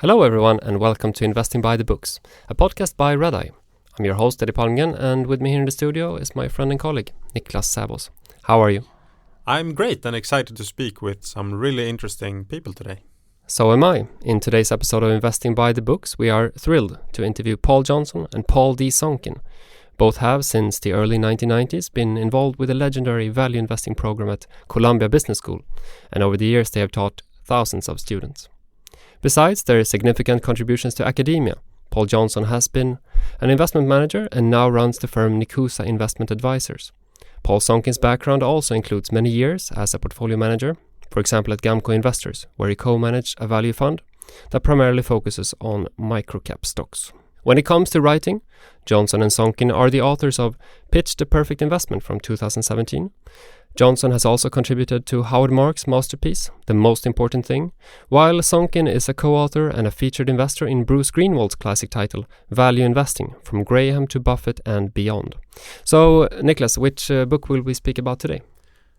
Hello everyone and welcome to Investing by the Books, a podcast by Redeye. I'm your host Eddie Palmgren, and with me here in the studio is my friend and colleague Niklas Sävås. How are you? I'm great and excited to speak with some really interesting people today. So am I. In today's episode of Investing by the Books, we are thrilled to interview Paul Johnson and Paul D. Sonkin. Both have, since the early 1990s, been involved with the legendary value investing program at Columbia Business School, and over the years they have taught thousands of students. Besides their significant contributions to academia, Paul Johnson has been an investment manager and now runs the firm Nikusa Investment Advisors. Paul Sonkin's background also includes many years as a portfolio manager, for example at Gamco Investors, where he co-managed a value fund that primarily focuses on microcap stocks. When it comes to writing, Johnson and Sonkin are the authors of Pitch the Perfect Investment from 2017. Johnson has also contributed to Howard Marks' masterpiece, The Most Important Thing, while Sonkin is a co-author and a featured investor in Bruce Greenwald's classic title, Value Investing, From Graham to Buffett and Beyond. So, Niklas, which book will we speak about today?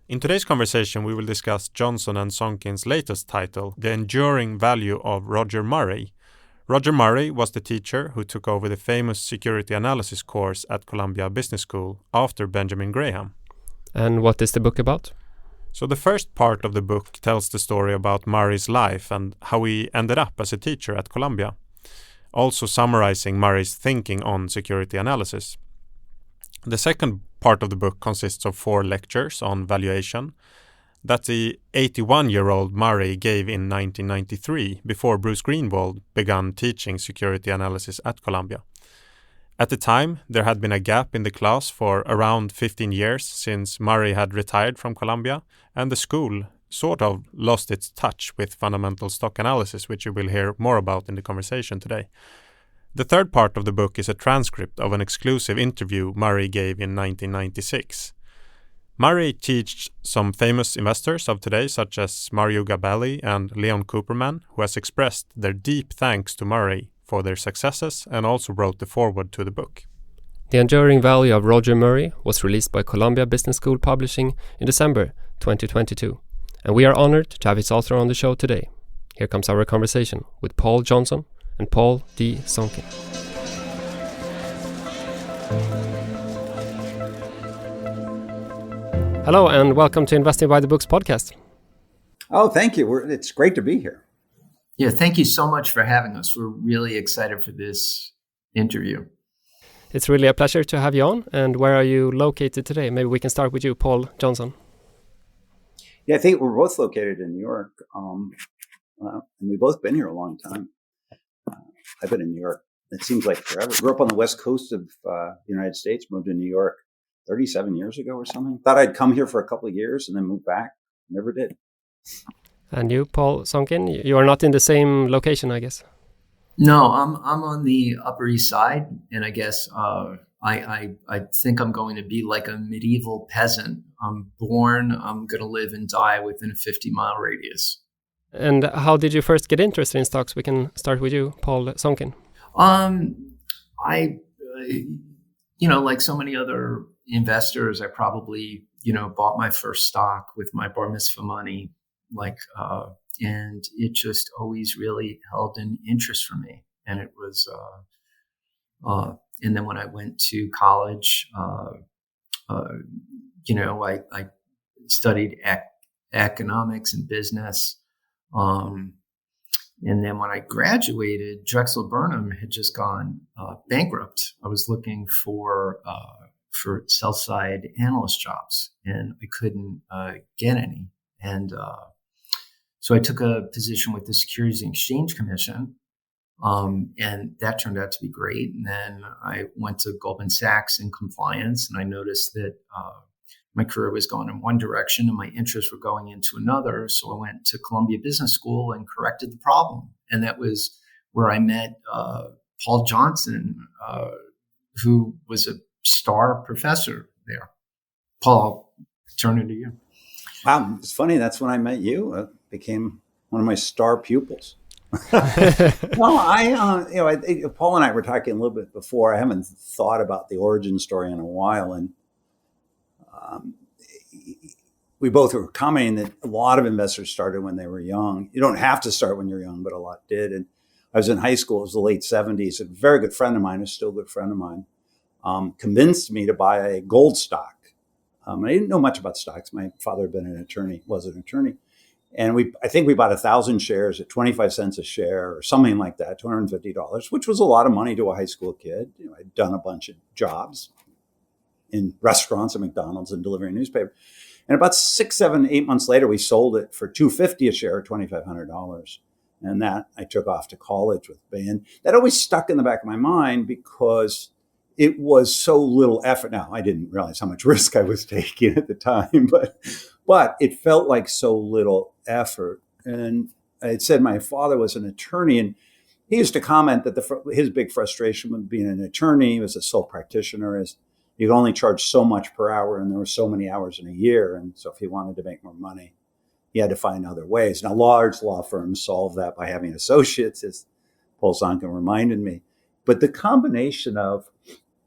In today's conversation, we will discuss Johnson and Sonkin's latest title, The Enduring Value of Roger Murray. Roger Murray was the teacher who took over the famous security analysis course at Columbia Business School after Benjamin Graham. And what is the book about? So the first part of the book tells the story about Murray's life and how he ended up as a teacher at Columbia, also summarizing Murray's thinking on security analysis. The second part of the book consists of 4 lectures on valuation that the 81-year-old Murray gave in 1993 before Bruce Greenwald began teaching security analysis at Columbia. At the time, there had been a gap in the class for around 15 years since Murray had retired from Columbia, and the school sort of lost its touch with fundamental stock analysis, which you will hear more about in the conversation today. The third part of the book is a transcript of an exclusive interview Murray gave in 1996. Murray taught some famous investors of today, such as Mario Gabelli and Leon Cooperman, who has expressed their deep thanks to Murray for their successes and also wrote the foreword to the book. The Enduring Value of Roger Murray was released by Columbia Business School Publishing in December 2022, and we are honored to have its author on the show today. Here comes our conversation with Paul Johnson and Paul D. Sonkin. Hello and welcome to Investing by the Books podcast. Oh, thank you. It's great to be here. Yeah, thank you so much for having us. We're really excited for this interview. It's really a pleasure to have you on. And where are you located today? Maybe we can start with you, Paul Johnson. Yeah, I think we're both located in New York. And we've both been here a long time. I've been in New York, it seems like forever. Grew up on the west coast of the United States, moved to New York 37 years ago or something. Thought I'd come here for a couple of years and then move back. Never did. And you, Paul Sonkin, you are not in the same location, I guess. No, I'm on the Upper East Side, and I guess I think I'm going to be like a medieval peasant. I'm going to live and die within a 50-mile radius. And how did you first get interested in stocks? We can start with you, Paul Sonkin. I like so many other investors, I probably, bought my first stock with my bar mitzvah money. And it just always really held an interest for me. And it was, and then when I went to college, I studied economics and business. And then when I graduated, Drexel Burnham had just gone bankrupt. I was looking for sell-side analyst jobs, and I couldn't get any. And so I took a position with the Securities and Exchange Commission, and that turned out to be great. And then I went to Goldman Sachs in compliance, and I noticed that my career was going in one direction and my interests were going into another. So I went to Columbia Business School and corrected the problem. And that was where I met Paul Johnson, who was a star professor there. Paul, I'll turn it to you. Wow, it's funny. That's when I met you. Became one of my star pupils. Well, I think Paul and I were talking a little bit before. I haven't thought about the origin story in a while, and we both were commenting that a lot of investors started when they were young. You don't have to start when you're young, but a lot did. And I was in high school. It was the late 70s. A very good friend of mine, a still good friend of mine, convinced me to buy a gold stock. I didn't know much about stocks. My father had been an attorney, was an attorney. And I think we bought 1,000 shares at 25 cents a share or something like that, $250, which was a lot of money to a high school kid. I'd done a bunch of jobs in restaurants and McDonald's and delivering newspaper. And about 6, 7, 8 months later, we sold it for $250 a share, $2,500. And that I took off to college with me. And that always stuck in the back of my mind because it was so little effort. Now, I didn't realize how much risk I was taking at the time, but it felt like so little effort. And I had said my father was an attorney, and he used to comment that his big frustration with being an attorney, he was a sole practitioner, is you could only charge so much per hour, and there were so many hours in a year. And so if he wanted to make more money, he had to find other ways. Now, large law firms solve that by having associates, as Paul Sonkin reminded me. But the combination of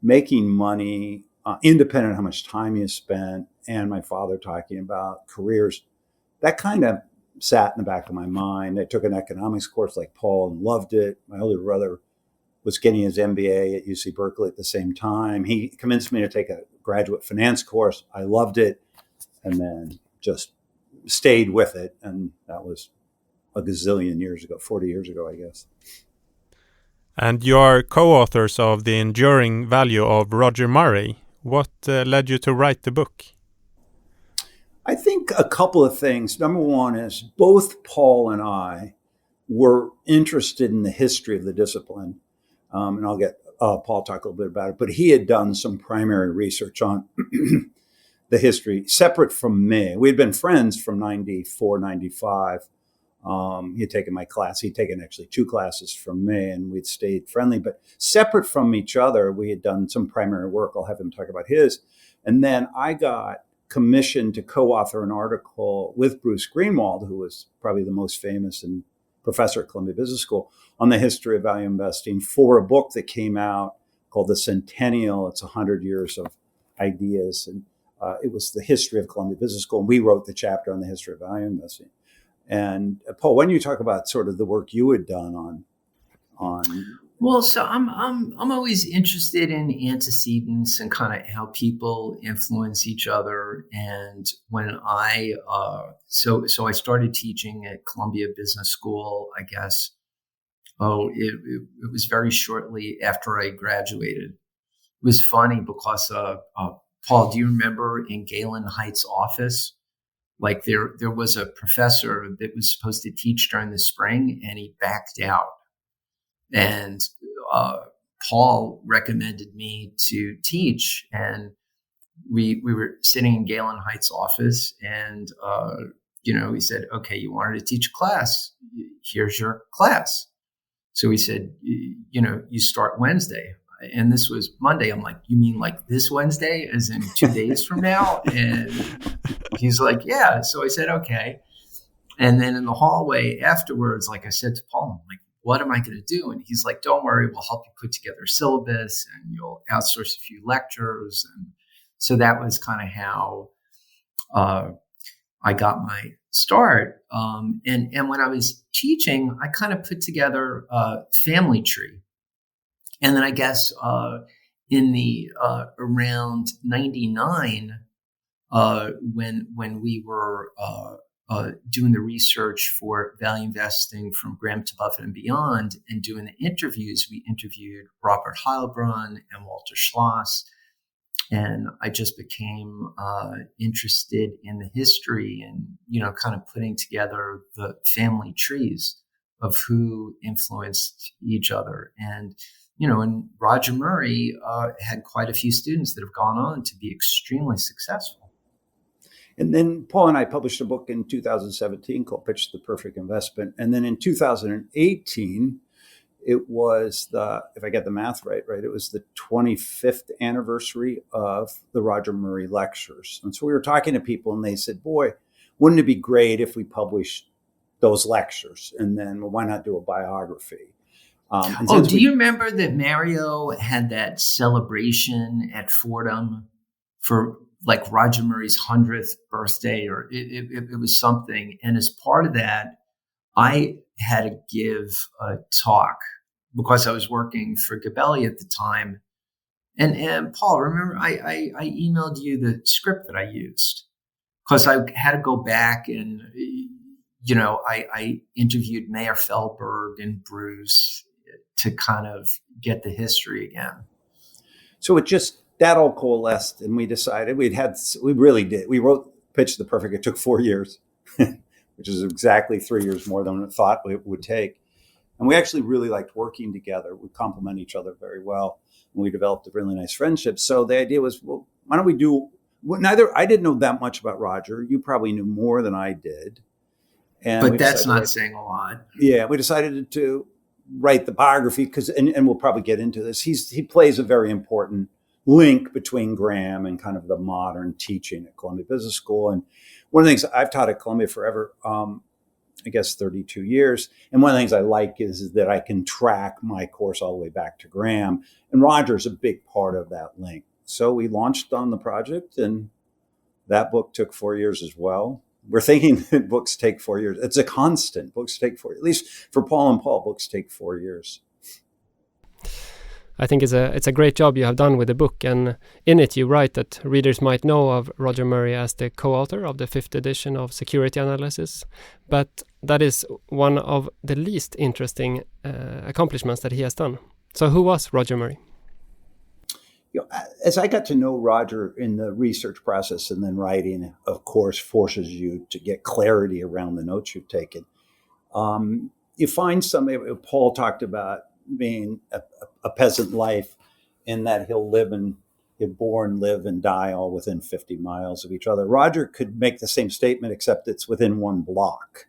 making money, independent of how much time you spent, and my father talking about careers, that kind of sat in the back of my mind. I took an economics course like Paul and loved it. My older brother was getting his MBA at UC Berkeley at the same time. He convinced me to take a graduate finance course. I loved it, and then just stayed with it. And that was a gazillion years ago, 40 years ago, I guess. And you are co-authors of The Enduring Value of Roger Murray. What led you to write the book? I think a couple of things. Number one is both Paul and I were interested in the history of the discipline. And I'll get Paul talk a little bit about it. But he had done some primary research on the history separate from me. We had been friends from 94, 95. He had taken my class. He'd taken actually 2 classes from me, and we'd stayed friendly. But separate from each other, we had done some primary work. I'll have him talk about his. And then I got commissioned to co-author an article with Bruce Greenwald, who was probably the most famous and professor at Columbia Business School, on the history of value investing for a book that came out called The Centennial. It's 100 years of ideas. And it was the history of Columbia Business School. And we wrote the chapter on the history of value investing. And Paul, why don't you talk about sort of the work you had done on? Well, so I'm always interested in antecedents and kind of how people influence each other. And when I so I started teaching at Columbia Business School, I guess. It was very shortly after I graduated. It was funny because Paul, do you remember in Galen Heights' office? Like there was a professor that was supposed to teach during the spring, and he backed out. And Paul recommended me to teach, and we were sitting in Galen Heights' office, and he said, "Okay, you wanted to teach a class. Here's your class." So he said, "You start Wednesday." And this was Monday. I'm like, "You mean like this Wednesday, as in 2 days from now?" And he's like, "Yeah." So I said, "Okay." And then in the hallway afterwards, like I said to Paul, I'm like, "What am I going to do?" And he's like, "Don't worry, we'll help you put together a syllabus, and you'll outsource a few lectures." And so that was kind of how I got my start. And when I was teaching, I kind of put together a family tree. And then I guess in the around 99, when we were doing the research for value investing from Graham to Buffett and Beyond, and doing the interviews, we interviewed Robert Heilbrunn and Walter Schloss. And I just became interested in the history and, kind of putting together the family trees of who influenced each other. And Roger Murray had quite a few students that have gone on to be extremely successful. And then Paul and I published a book in 2017 called Pitch the Perfect Investment. And then in 2018, it was if I get the math right, it was the 25th anniversary of the Roger Murray lectures. And so we were talking to people, and they said, "Boy, wouldn't it be great if we published those lectures? And then why not do a biography?" Do you remember that Mario had that celebration at Fordham for like Roger Murray's 100th birthday, or it was something? And as part of that, I had to give a talk because I was working for Gabelli at the time. And Paul, remember, I emailed you the script that I used because I had to go back and, I interviewed Mayor Feldberg and Bruce to kind of get the history again. So that all coalesced, and we decided we pitched the perfect. It took 4 years, which is exactly 3 years more than I thought it would take. And we actually really liked working together. We complement each other very well. And we developed a really nice friendship. So the idea was, well, why don't we do, I didn't know that much about Roger. You probably knew more than I did. But that's not saying a lot. Yeah, we decided to write the biography because, and we'll probably get into this. He plays a very important link between Graham and kind of the modern teaching at Columbia Business School. And one of the things I've taught at Columbia forever, I guess 32 years. And one of the things I like is that I can track my course all the way back to Graham. And Roger's a big part of that link. So we launched on the project, and that book took 4 years as well. We're thinking that books take 4 years. It's a constant. Books take 4 years. At least for Paul and Paul, books take 4 years. I think it's a great job you have done with the book, and in it you write that readers might know of Roger Murray as the co-author of the 5th edition of Security Analysis, but that is one of the least interesting accomplishments that he has done. So who was Roger Murray? As I got to know Roger in the research process, and then writing, of course, forces you to get clarity around the notes you've taken. You find somebody, Paul talked about being a peasant life, in that he'll born, live, and die all within 50 miles of each other. Roger could make the same statement, except it's within one block.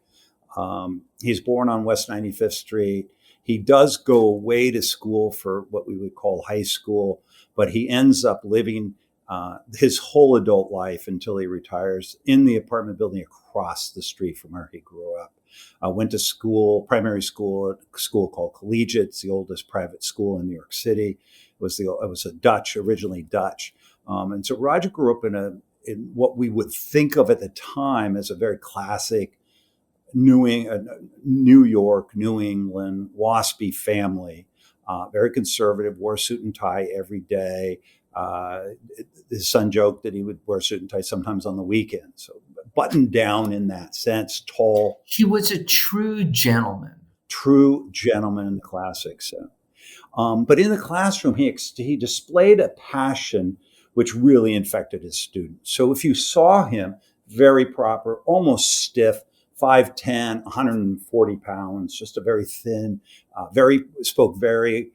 He's born on West 95th Street. He does go away to school for what we would call high school, but he ends up living his whole adult life until he retires in the apartment building across the street from where he grew up. Went to school, primary school, at a school called Collegiate. It's the oldest private school in New York City. It was originally Dutch. And so Roger grew up in what we would think of at the time as a very classic New York, New England, waspy family. Very conservative, wore a suit and tie every day. His son joked that he would wear a suit and tie sometimes on the weekend. So buttoned down in that sense, tall. He was a true gentleman. True gentleman in the classic sense. But in the classroom, he displayed a passion which really infected his students. So if you saw him, very proper, almost stiff, 5'10", 140 pounds, just a very thin, spoke very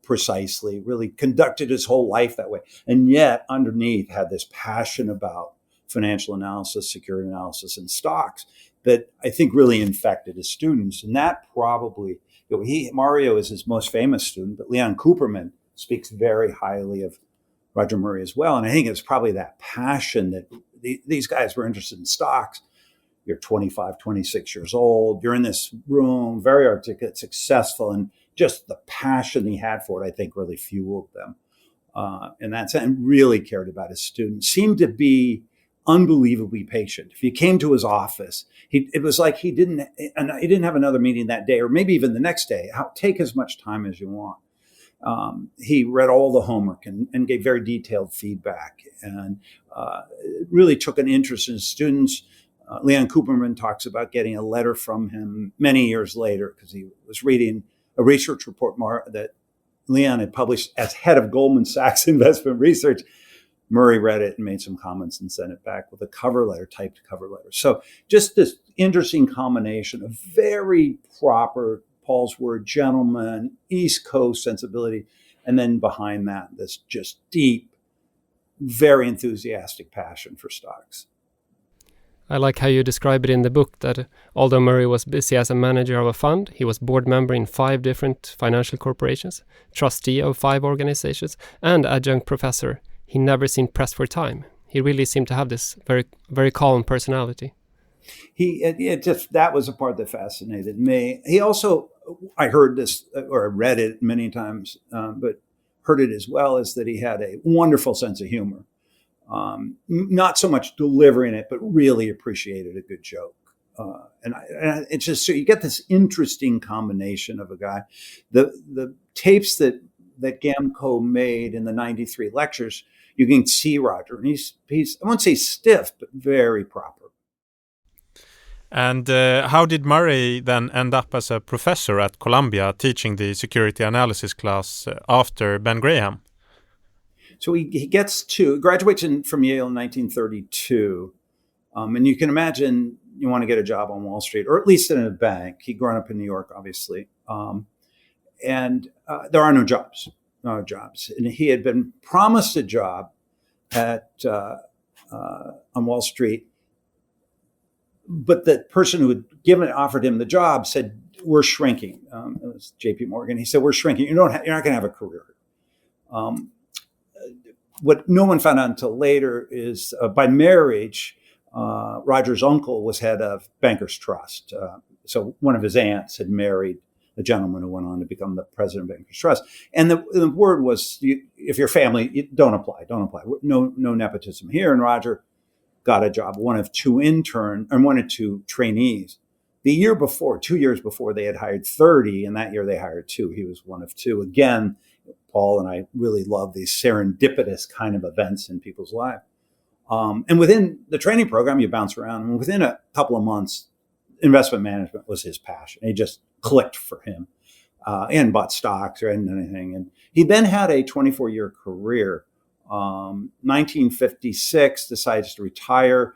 precisely, really conducted his whole life that way. And yet underneath had this passion about financial analysis, security analysis, and stocks that I think really infected his students. And that probably, Mario is his most famous student, but Leon Cooperman speaks very highly of Roger Murray as well. And I think it's probably that passion that these guys were interested in stocks. You're 25, 26 years old. You're in this room, very articulate, successful, and just the passion he had for it, I think, really fueled them. And really cared about his students. Seemed to be unbelievably patient. If you came to his office, it was like he didn't have another meeting that day, or maybe even the next day. Take as much time as you want. He read all the homework and gave very detailed feedback, and really took an interest in his students. Leon Cooperman talks about getting a letter from him many years later because he was reading a research report that Leon had published as head of Goldman Sachs Investment Research. Murray read it and made some comments and sent it back with a typed cover letter. So just this interesting combination of very proper, Paul's word, gentleman, East Coast sensibility, and then behind that, this just deep, very enthusiastic passion for stocks. I like how you describe it in the book that although Murray was busy as a manager of a fund, he was board member in 5 different financial corporations, trustee of 5 organizations, and adjunct professor. He never seemed pressed for time. He really seemed to have this very, very calm personality. That was a part that fascinated me. He also, I heard this, or I read it many times, but heard it as well, is that he had a wonderful sense of humor. Not so much delivering it, but really appreciated a good joke. And it's just so you get this interesting combination of a guy. The tapes that Gamco made in the '93 lectures, you can see Roger, and he's I won't say stiff, but very proper. And how did Murray then end up as a professor at Columbia teaching the security analysis class after Ben Graham? So he graduates from Yale in 1932. And you can imagine you want to get a job on Wall Street, or at least in a bank. He'd grown up in New York, obviously. And there are no jobs. And he had been promised a job on Wall Street. But the person who had offered him the job said, "We're shrinking." It was J.P. Morgan. He said, "We're shrinking. You're not going to have a career." What no one found out until later is by marriage, Roger's uncle was head of Bankers Trust. So one of his aunts had married a gentleman who went on to become the president of Bankers Trust. And the word was, if your family, don't apply. No nepotism here. And Roger got a job, one of two trainees. The year before, 2 years before, they had hired 30, and that year they hired 2. He was one of 2. Again, Paul and I really love these serendipitous kind of events in people's lives. And within the training program, you bounce around. And within a couple of months, investment management was his passion. It just clicked for him. And bought stocks or anything. And he then had a 24-year career. 1956, decides to retire.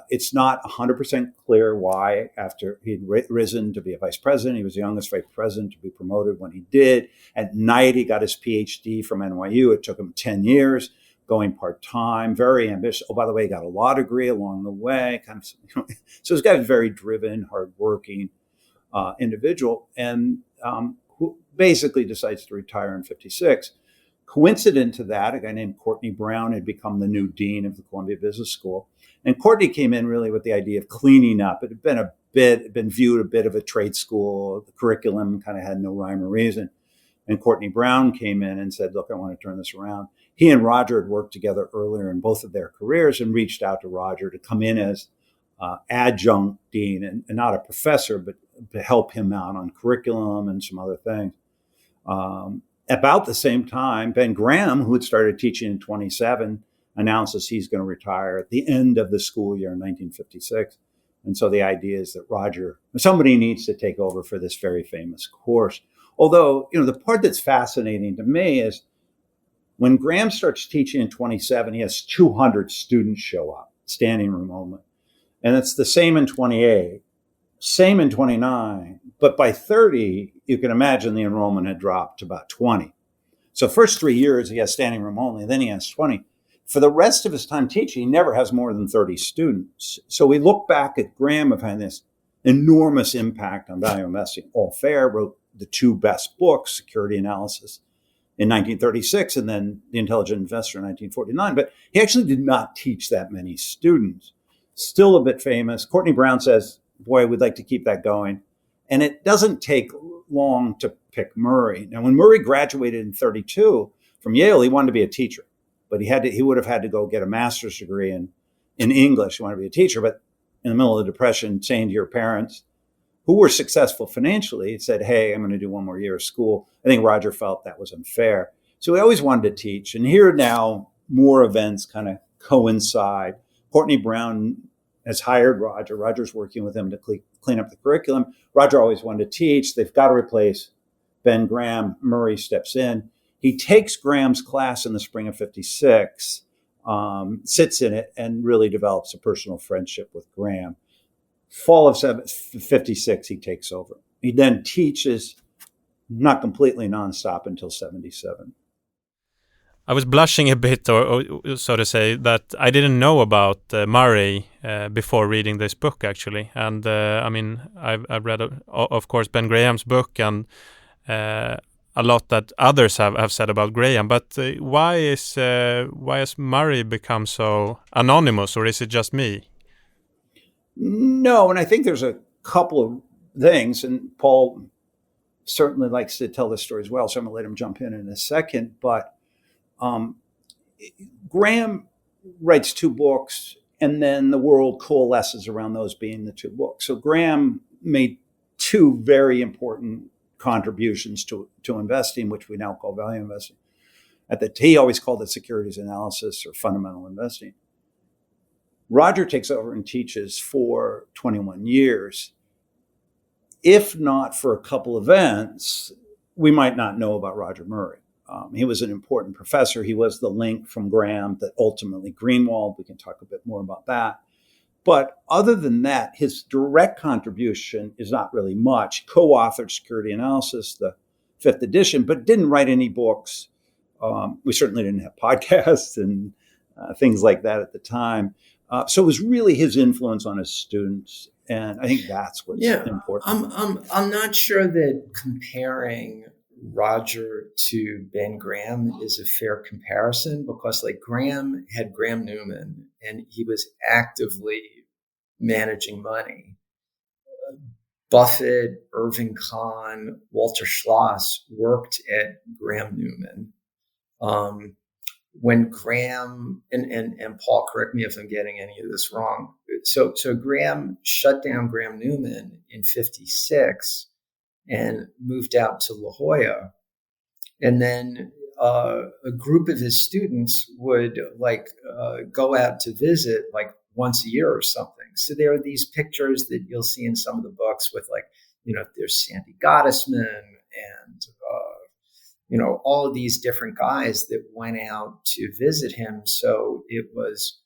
It's not 100% clear why. After he'd risen to be a vice president, he was the youngest vice president to be promoted when he did. At night, he got his PhD from NYU. It took him 10 years, going part-time, very ambitious. Oh, by the way, he got a law degree along the way. So this guy's a very driven, hardworking individual, and who basically decides to retire in 56. Coincident to that, a guy named Courtney Brown had become the new dean of the Columbia Business School. And Courtney came in really with the idea of cleaning up. It had been viewed a bit of a trade school. The curriculum kind of had no rhyme or reason. And Courtney Brown came in and said, "Look, I want to turn this around." He and Roger had worked together earlier in both of their careers and reached out to Roger to come in as adjunct dean and not a professor, but to help him out on curriculum and some other things. About the same time, Ben Graham, who had started teaching in 27, announces he's going to retire at the end of the school year in 1956. And so the idea is that somebody needs to take over for this very famous course. Although, the part that's fascinating to me is when Graham starts teaching in 27, he has 200 students show up, standing room only. And it's the same in 28, same in 29. But by 30, you can imagine the enrollment had dropped to about 20. So first 3 years, he has standing room only, then he has 20. For the rest of his time teaching, he never has more than 30 students. So we look back at Graham of having this enormous impact on value investing. All Fair wrote the 2 best books, Security Analysis in 1936, and then The Intelligent Investor in 1949. But he actually did not teach that many students. Still a bit famous. Courtney Brown says, "Boy, we'd like to keep that going." And it doesn't take long to pick Murray. Now, when Murray graduated in 32 from Yale, he wanted to be a teacher, but he would have had to go get a master's degree in English. He wanted to be a teacher, but in the middle of the Depression, saying to your parents, who were successful financially, it said, "Hey, I'm going to do one more year of school." I think Roger felt that was unfair. So he always wanted to teach. And here now, more events kind of coincide. Courtney Brown has hired Roger. Roger's working with him to clean up the curriculum. Roger always wanted to teach. They've got to replace Ben Graham. Murray steps in. He takes Graham's class in the spring of 56, sits in it, and really develops a personal friendship with Graham. Fall of 56, he takes over. He then teaches, not completely nonstop, until 77. I was blushing a bit, or so to say, that I didn't know about Murray before reading this book, actually. And I've read, of course, Ben Graham's book and a lot that others have said about Graham. But why has Murray become so anonymous, or is it just me? No, and I think there's a couple of things, and Paul certainly likes to tell this story as well, so I'm going to let him jump in a second. But Graham writes 2 books. And then the world coalesces around those being the two books. So Graham made two very important contributions to investing, which we now call value investing. He always called it securities analysis or fundamental investing. Roger takes over and teaches for 21 years. If not for a couple events, we might not know about Roger Murray. He was an important professor. He was the link from Graham that ultimately Greenwald. We can talk a bit more about that. But other than that, his direct contribution is not really much. Co-authored Security Analysis, the 5th edition, but didn't write any books. We certainly didn't have podcasts and things like that at the time. So it was really his influence on his students. And I think that's what's important. I'm not sure that comparing Roger to Ben Graham is a fair comparison, because like Graham had Graham Newman and he was actively managing money. Buffett, Irving Kahn, Walter Schloss worked at Graham Newman. When Graham, and Paul, correct me if I'm getting any of this wrong. So Graham shut down Graham Newman in 1956 and moved out to La Jolla. And then a group of his students would go out to visit like once a year or something. So there are these pictures that you'll see in some of the books with there's Sandy Gottesman and all of these different guys that went out to visit him. So it was,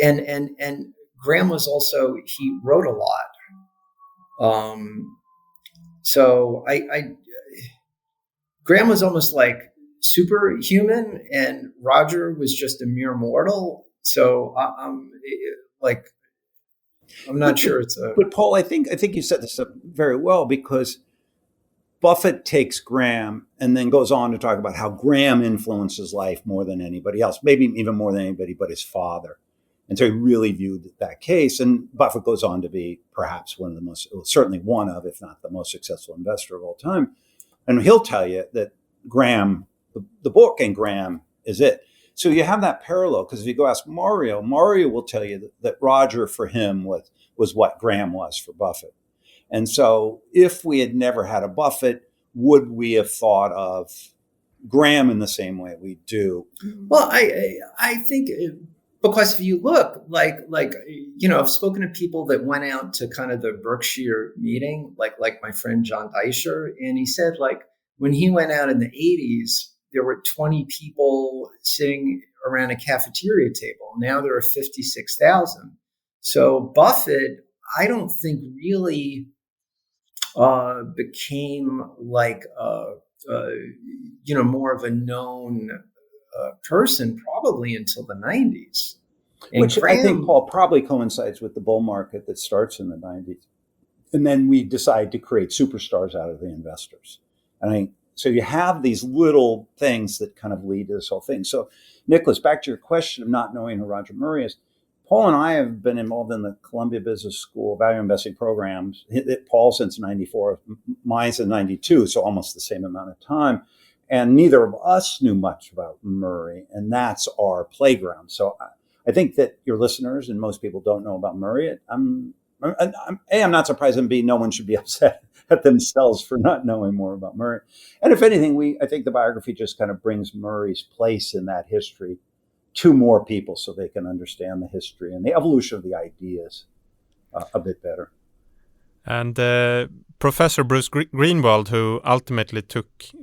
and Graham was also, he wrote a lot. So Graham was almost like superhuman and Roger was just a mere mortal. So I'm not sure it's a. But Paul, I think you set this up very well, because Buffett takes Graham and then goes on to talk about how Graham influences life more than anybody else, maybe even more than anybody but his father. And so he really viewed that case. And Buffett goes on to be perhaps certainly one of, if not the most successful investor of all time. And he'll tell you that Graham, the book and Graham is it. So you have that parallel, because if you go ask Mario will tell you that Roger for him was what Graham was for Buffett. And so if we had never had a Buffett, would we have thought of Graham in the same way we do? Well, I think because if you look I've spoken to people that went out to kind of the Berkshire meeting, like my friend John Deisher, and he said when he went out in the 80s, there were 20 people sitting around a cafeteria table. Now there are 56,000. So Buffett, I don't think really became more of a known person probably until the 90s. And which Graham, I think, Paul, probably coincides with the bull market that starts in the 90s. And then we decide to create superstars out of the investors. So you have these little things that kind of lead to this whole thing. So, Nicholas, back to your question of not knowing who Roger Murray is. Paul and I have been involved in the Columbia Business School value investing programs. Paul since 94, mine since 92, so almost the same amount of time. And neither of us knew much about Murray, and that's our playground. So I think that your listeners and most people don't know about Murray. I'm not surprised, and B, no one should be upset at themselves for not knowing more about Murray. And if anything, I think the biography just kind of brings Murray's place in that history to more people so they can understand the history and the evolution of the ideas a bit better. And Professor Bruce Greenwald, who ultimately took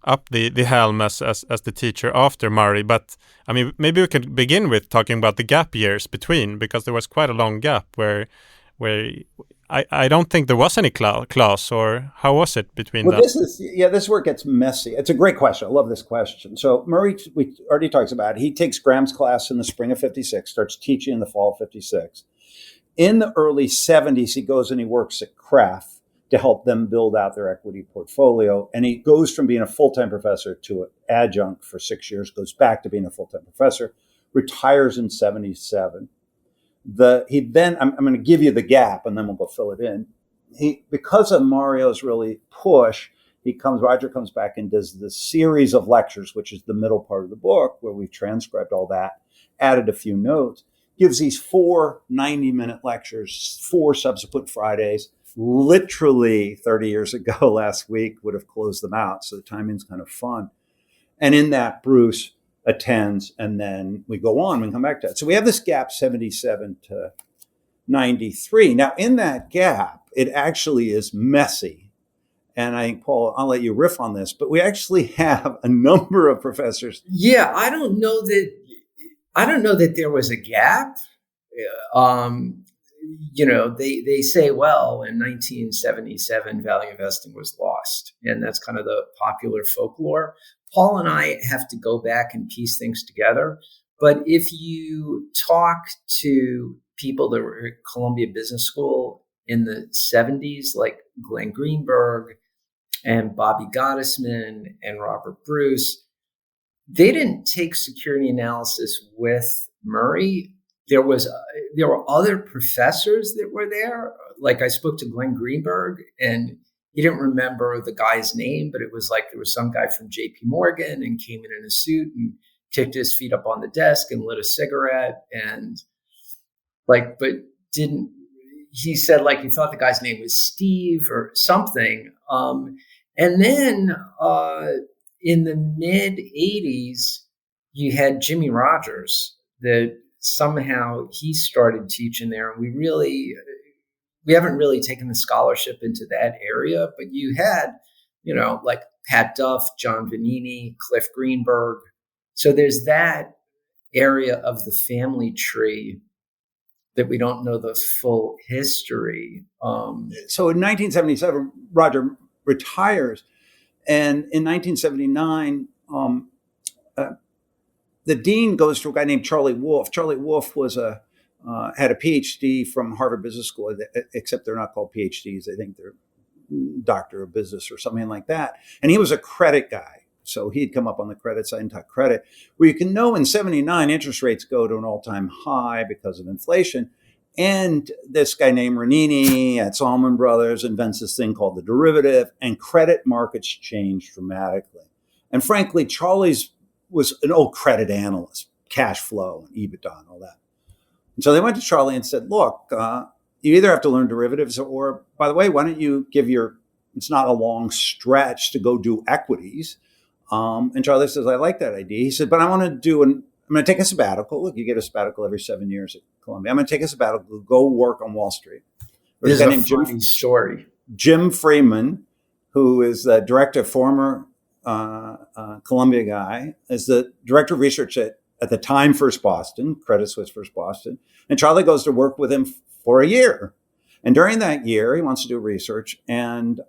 up the helm as the teacher after Murray. But I mean, maybe we could begin with talking about the gap years between, because there was quite a long gap where I don't think there was any class, or how was it between that? This is where it gets messy. It's a great question. I love this question. So Murray, we already talked about it. He takes Graham's class in the spring of 56, starts teaching in the fall of 56. In the early 70s, he goes and he works at Kraft to help them build out their equity portfolio. And he goes from being a full-time professor to an adjunct for 6 years, goes back to being a full-time professor, retires in 77. I'm going to give you the gap and then we'll go fill it in. Because of Mario's really push, Roger comes back and does this series of lectures, which is the middle part of the book where we've transcribed all that. added a few notes, gives these 4 90-minute lectures, 4 subsequent Fridays. Literally 30 years ago last week would have closed them out. So the timing's kind of fun. And in that, Bruce attends, and then we go on and come back to it. So we have this gap 77 to 93. Now, in that gap, it actually is messy. And I think, Paul, I'll let you riff on this, but we actually have a number of professors. Yeah, I don't know that there was a gap. They say, well, in 1977, value investing was lost. And that's kind of the popular folklore. Paul and I have to go back and piece things together. But if you talk to people that were at Columbia Business School in the 70s, like Glenn Greenberg and Bobby Gottesman and Robert Bruce, they didn't take security analysis with Murray. There were other professors that were there. Like I spoke to Glenn Greenberg, and he didn't remember the guy's name, but it was like there was some guy from JP Morgan and came in a suit and kicked his feet up on the desk and lit a cigarette and he said like he thought the guy's name was Steve or something. And then in the mid 80s, you had Jimmy Rogers that somehow he started teaching there. And we haven't really taken the scholarship into that area, but you had, like Pat Duff, John Vanini, Cliff Greenberg. So there's that area of the family tree that we don't know the full history. So in 1977, Roger retires. And in 1979, the dean goes to a guy named Charlie Wolf. Charlie Wolf was had a PhD from Harvard Business School, except they're not called PhDs. I think they're Doctor of Business or something like that. And he was a credit guy. So he'd come up on the credit side and talk credit. Well, you can know in 79, interest rates go to an all-time high because of inflation. And this guy named Ranini at Salomon Brothers invents this thing called the derivative, and credit markets change dramatically. And frankly, Charlie's was an old credit analyst, cash flow and EBITDA and all that. And so they went to Charlie and said, look, you either have to learn derivatives or, by the way, why don't you it's not a long stretch to go do equities. And Charlie says, I like that idea. He said, but I'm going to take a sabbatical. Look, you get a sabbatical every 7 years at Columbia. I'm going to take a sabbatical, go work on Wall Street. There's a funny story. Jim Freeman, who is the director, former Columbia guy, is the director of research at the time First Boston, Credit Suisse First Boston. And Charlie goes to work with him for a year. And during that year, he wants to do research. And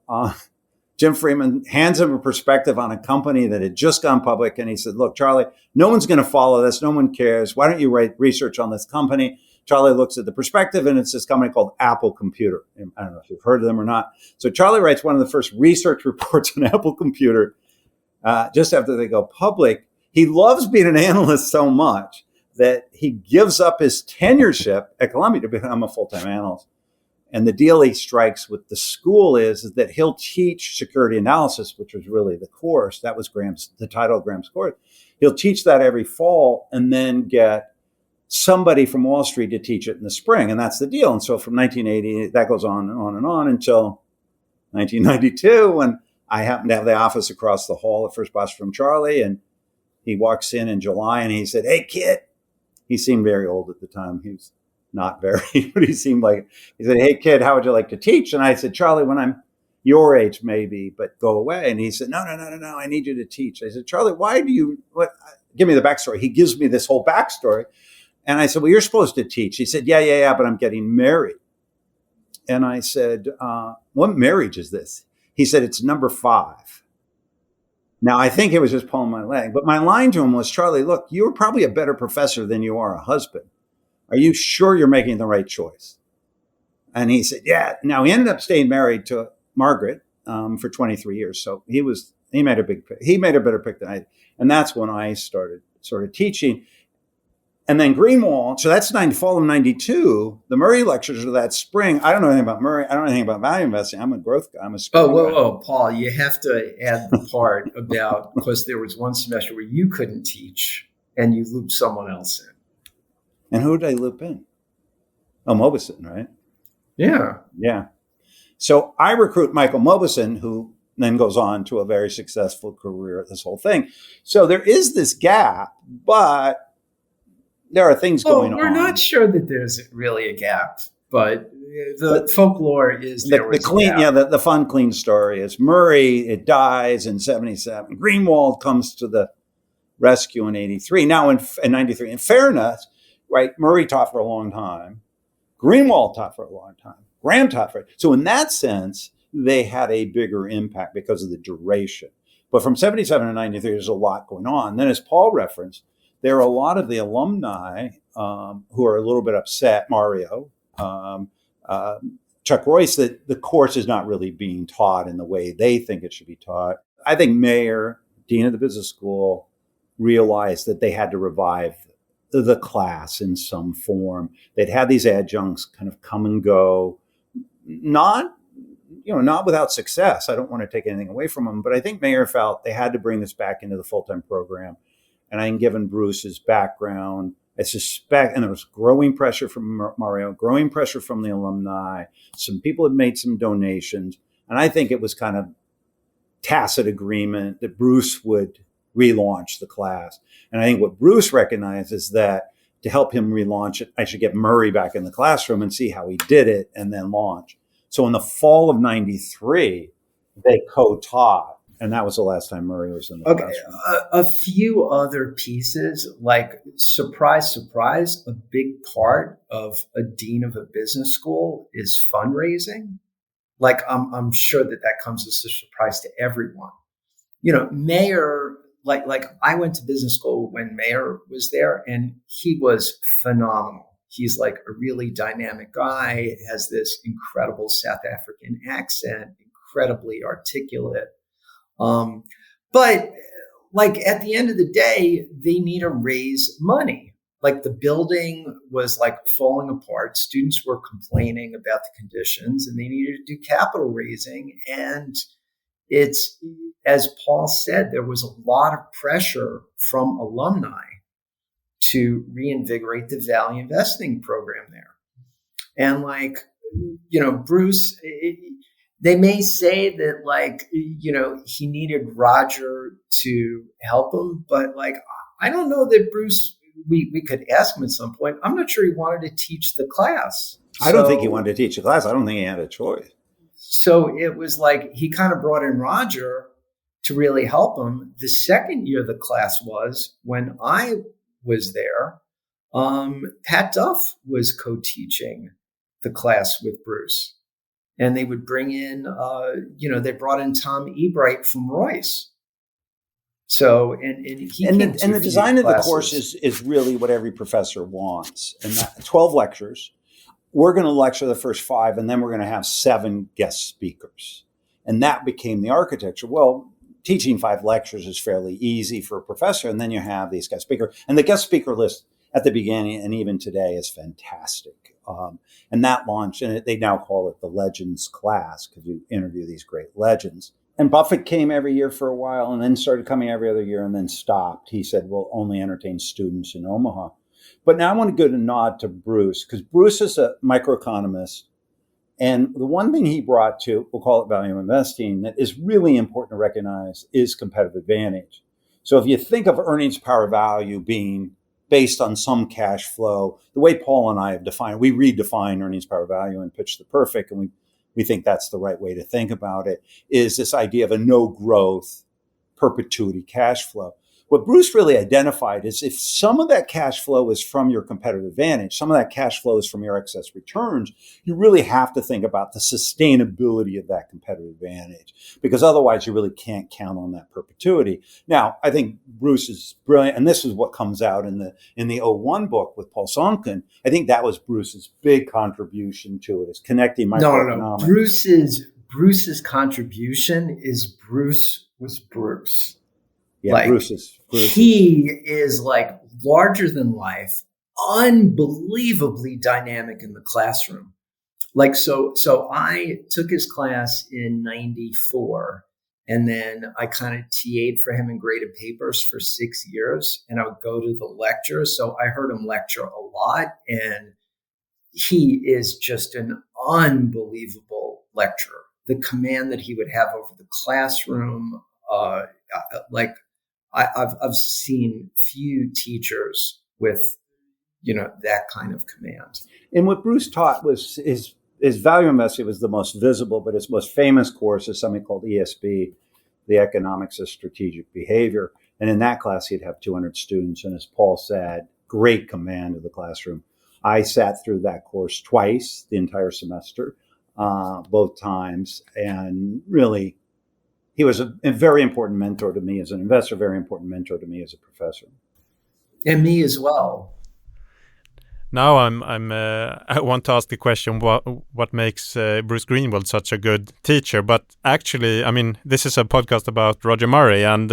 Jim Freeman hands him a perspective on a company that had just gone public. And he said, look, Charlie, no one's going to follow this. No one cares. Why don't you write research on this company? Charlie looks at the perspective, and it's this company called Apple Computer. I don't know if you've heard of them or not. So Charlie writes one of the first research reports on Apple Computer just after they go public. He loves being an analyst so much that he gives up his tenureship at Columbia to become a full-time analyst. And the deal he strikes with the school is that he'll teach security analysis, which was really the course. That was the title of Graham's course. He'll teach that every fall and then get somebody from Wall Street to teach it in the spring. And that's the deal. And so from 1980, that goes on and on and on until 1992, when I happened to have the office across the hall at First Boston from Charlie. And he walks in July and he said, hey, kid. He seemed very old at the time. He was not very, but he seemed like, he said, hey, kid, how would you like to teach? And I said, Charlie, when I'm your age, maybe, but go away. And he said, no, I need you to teach. I said, Charlie, give me the backstory. He gives me this whole backstory. And I said, well, you're supposed to teach. He said, yeah, but I'm getting married. And I said, what marriage is this? He said, it's number 5. Now, I think it was just pulling my leg. But my line to him was, Charlie, look, you're probably a better professor than you are a husband. Are you sure you're making the right choice? And he said, yeah. Now, he ended up staying married to Margaret for 23 years. So he made a better pick than I did. And that's when I started sort of teaching. And then Greenwald, so that's fall of 92. The Murray lectures are that spring. I don't know anything about Murray. I don't know anything about value investing. I'm a growth guy. I'm a guy. Whoa, Paul, you have to add the part about, because there was one semester where you couldn't teach and you looped someone else in. And who did I loop in? Oh, Mauboussin, right? Yeah. Yeah. So I recruit Michael Mauboussin, who then goes on to a very successful career at this whole thing. So there is this gap, but there are things going on. We're not sure that there's really a gap, but the folklore is there was the clean, a gap. the fun, clean story is Murray, it dies in 77. Greenwald comes to the rescue in 83. Now in 93. In fairness, right, Murray taught for a long time. Greenwald taught for a long time. Graham taught for it. So in that sense, they had a bigger impact because of the duration. But from 77 to 93, there's a lot going on. Then as Paul referenced, there are a lot of the alumni who are a little bit upset, Mario, Chuck Royce, that the course is not really being taught in the way they think it should be taught. I think Mayer, dean of the business school, realized that they had to revive the class in some form. They'd had these adjuncts kind of come and go, not without success. I don't want to take anything away from them, but I think Mayer felt they had to bring this back into the full-time program. And I think given Bruce's background, I suspect, and there was growing pressure from Mario, growing pressure from the alumni. Some people had made some donations. And I think it was kind of tacit agreement that Bruce would relaunch the class. And I think what Bruce recognized is that to help him relaunch it, I should get Murray back in the classroom and see how he did it and then launch. So in the fall of 93, they co-taught. And that was the last time Murray was in the classroom. A few other pieces, like surprise, surprise, a big part of a dean of a business school is fundraising. Like I'm sure that comes as a surprise to everyone. Mayer, like I went to business school when Mayer was there, and he was phenomenal. He's like a really dynamic guy, has this incredible South African accent, incredibly articulate. But like at the end of the day, they need to raise money. Like the building was like falling apart. Students were complaining about the conditions and they needed to do capital raising. And it's, as Paul said, there was a lot of pressure from alumni to reinvigorate the value investing program there. And like, Bruce, they may say that like, he needed Roger to help him, but like, I don't know that Bruce, we could ask him at some point. I'm not sure he wanted to teach the class. I don't think he wanted to teach the class. I don't think he had a choice. So it was like, he kind of brought in Roger to really help him. The second year of the class was when I was there. Pat Duff was co-teaching the class with Bruce. And they would bring in, they brought in Tom Ebright from Royce. So, and the design of the course is really what every professor wants. And that 12 lectures, we're going to lecture the first 5, and then we're going to have 7 guest speakers. And that became the architecture. Well, teaching 5 lectures is fairly easy for a professor. And then you have these guest speakers. And the guest speaker list at the beginning and even today is fantastic. And that launched, and they now call it the Legends class because you interview these great legends. And Buffett came every year for a while and then started coming every other year and then stopped. He said, we'll only entertain students in Omaha. But now I want to give a nod to Bruce because Bruce is a microeconomist. And the one thing he brought to, we'll call it value investing, that is really important to recognize is competitive advantage. So if you think of earnings power value being based on some cash flow, the way Paul and I have defined, we redefine earnings power value and Pitch the Perfect, and we think that's the right way to think about it, is this idea of a no growth perpetuity cash flow. What Bruce really identified is if some of that cash flow is from your competitive advantage, some of that cash flow is from your excess returns, you really have to think about the sustainability of that competitive advantage because otherwise you really can't count on that perpetuity. Now, I think Bruce is brilliant, and this is what comes out in the 01 book with Paul Sonkin. I think that was Bruce's big contribution to it, is connecting microeconomics. No. Bruce's contribution is Bruce was Bruce. Yeah, like, Bruce. He is like larger than life, unbelievably dynamic in the classroom. Like, so I took his class in 94 And then I kind of TA'd for him and graded papers for 6 years, and I would go to the lectures. So I heard him lecture a lot, and he is just an unbelievable lecturer. The command that he would have over the classroom, I've seen few teachers with, that kind of command. And what Bruce taught was his value investing was the most visible, but his most famous course is something called ESB, the Economics of Strategic Behavior. And in that class, he'd have 200 students. And as Paul said, great command of the classroom. I sat through that course twice, the entire semester, both times. And really, he was a very important mentor to me as an investor, very important mentor to me as a professor. And me as well. Now I want to ask the question, what makes Bruce Greenwald such a good teacher? But actually, I mean, this is a podcast about Roger Murray, and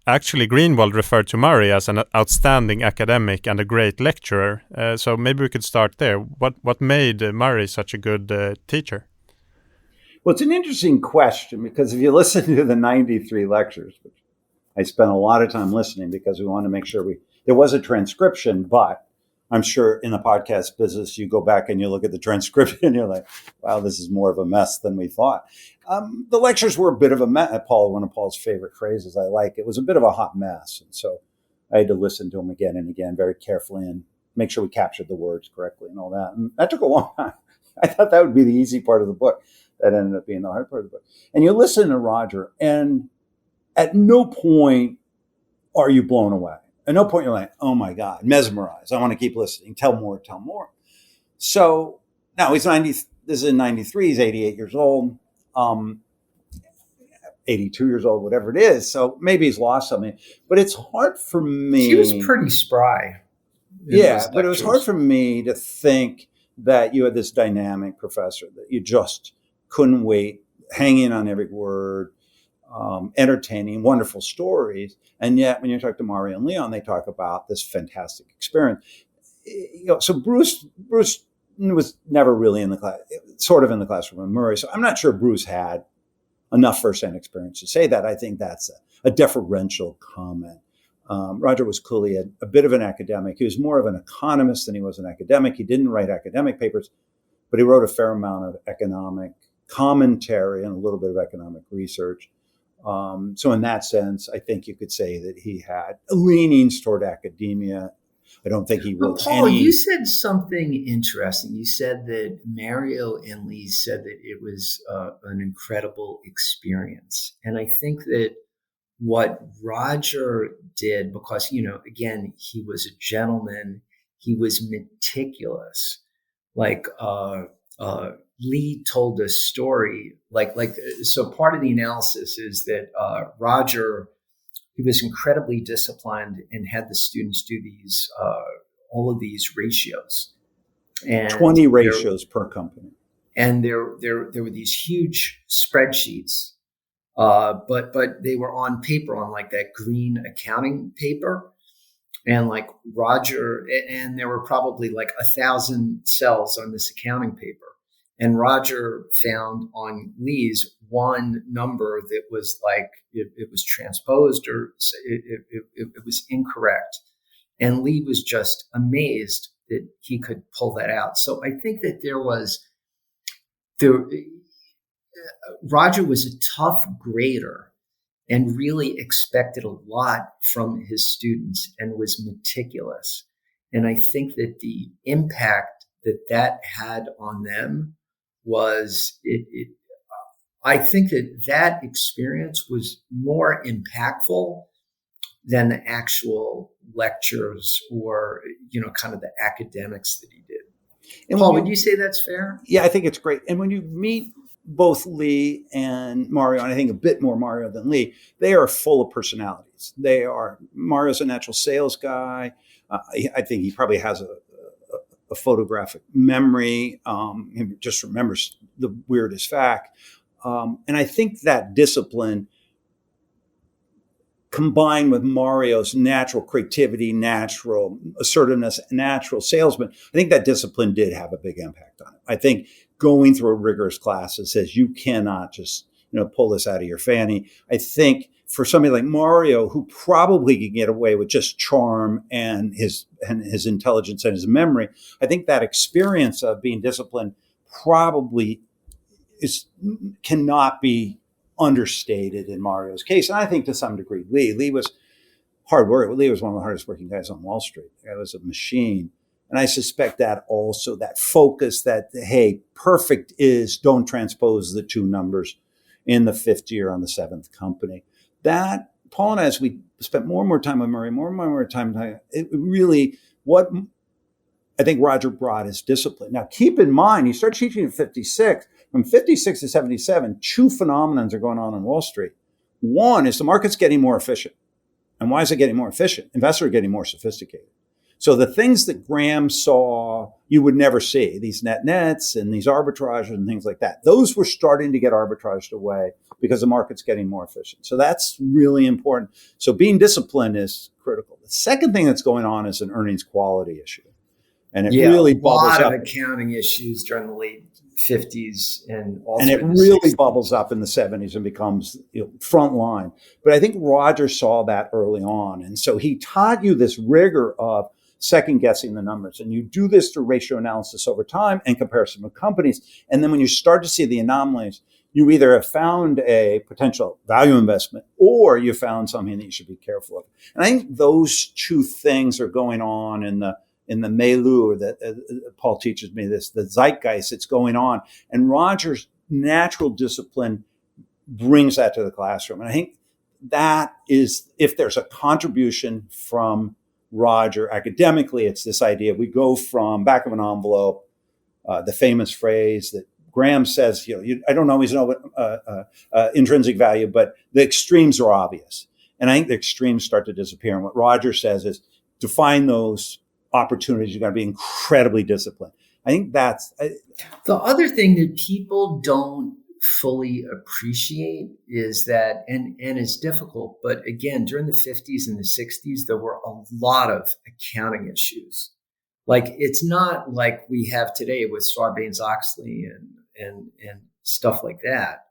actually Greenwald referred to Murray as an outstanding academic and a great lecturer. So maybe we could start there. What made Murray such a good teacher? Well, it's an interesting question, because if you listen to the 93 lectures, which I spent a lot of time listening because we wanted to make sure there was a transcription, but I'm sure in the podcast business, you go back and you look at the transcription and you're like, wow, this is more of a mess than we thought. The lectures were a bit of a mess. Paul, one of Paul's favorite phrases I like, it was a bit of a hot mess. And so I had to listen to him again and again very carefully and make sure we captured the words correctly and all that. And that took a long time. I thought that would be the easy part of the book. That ended up being the hard part of the book. And you listen to Roger, and at no point are you blown away. At no point you're like, oh my God, mesmerized. I want to keep listening. Tell more, tell more. So now he's 90. This is in 93. He's 88 years old, 82 years old, whatever it is. So maybe he's lost something, but it's hard for me. He was pretty spry. Yeah, but it was hard for me to think that you had this dynamic professor that you just couldn't wait, hanging on every word, entertaining, wonderful stories. And yet when you talk to Murray and Leon, they talk about this fantastic experience. So Bruce was never really in the class, sort of in the classroom with Murray. So I'm not sure Bruce had enough firsthand experience to say that. I think that's a deferential comment. Roger was clearly a bit of an academic. He was more of an economist than he was an academic. He didn't write academic papers, but he wrote a fair amount of economic commentary and a little bit of economic research. So in that sense, I think you could say that he had leanings toward academia. I don't think he wrote Paul, you said something interesting. You said that Mario and Lee said that it was an incredible experience. And I think that what Roger did, because, again, he was a gentleman, he was meticulous. Like Lee told a story, so part of the analysis is that Roger, he was incredibly disciplined and had the students do these, all of these ratios. And 20 ratios per company. And there were these huge spreadsheets, but they were on paper, on like that green accounting paper. And like Roger, and there were probably like 1,000 cells on this accounting paper. And Roger found on Lee's one number that was like, it was transposed or it was incorrect. And Lee was just amazed that he could pull that out. So I think that Roger was a tough grader and really expected a lot from his students and was meticulous. And I think that the impact that had on them was I think that experience was more impactful than the actual lectures or, kind of the academics that he did. And Paul, would you say that's fair? Yeah, I think it's great. And when you meet both Lee and Mario, and I think a bit more Mario than Lee, they are full of personalities. Mario's a natural sales guy. I think he probably has a photographic memory. He just remembers the weirdest fact. And I think that discipline combined with Mario's natural creativity, natural assertiveness, natural salesman, I think that discipline did have a big impact on it. I think going through a rigorous class that says you cannot just, pull this out of your fanny. I think for somebody like Mario, who probably can get away with just charm and his intelligence and his memory, I think that experience of being disciplined probably cannot be understated in Mario's case. And I think to some degree, Lee was hard work. Lee was one of the hardest working guys on Wall Street. The guy was a machine. And I suspect that also, that focus that, hey, perfect is don't transpose the two numbers in the fifth year on the seventh company. That, Paul and I, as we spent more and more time with Murray, more and more time, it really, what I think Roger brought is discipline. Now, keep in mind, he started teaching at 56. From 56 to 77, two phenomenons are going on Wall Street. One is the market's getting more efficient. And why is it getting more efficient? Investors are getting more sophisticated. So the things that Graham saw, you would never see, these nets and these arbitrages and things like that, those were starting to get arbitraged away because the market's getting more efficient. So that's really important. So being disciplined is critical. The second thing that's going on is an earnings quality issue. And it really bubbles up. A lot of accounting issues during the late 50s and also and it really bubbles up in the 70s and becomes front line. But I think Roger saw that early on. And so he taught you this rigor of second guessing the numbers. And you do this through ratio analysis over time and comparison with companies. And then when you start to see the anomalies, you either have found a potential value investment or you found something that you should be careful of. And I think those two things are going on in the milieu, or that Paul teaches me this, the zeitgeist that's going on. And Roger's natural discipline brings that to the classroom. And I think that is, if there's a contribution from Roger academically, it's this idea. We go from back of an envelope, the famous phrase that Graham says, I don't always know what intrinsic value, but the extremes are obvious. And I think the extremes start to disappear. And what Roger says is to find those opportunities, you've got to be incredibly disciplined. I think that's the other thing that people don't fully appreciate is that, and it's difficult, but again, during the 50s and the 60s, there were a lot of accounting issues. Like, it's not like we have today with Sarbanes-Oxley and stuff like that.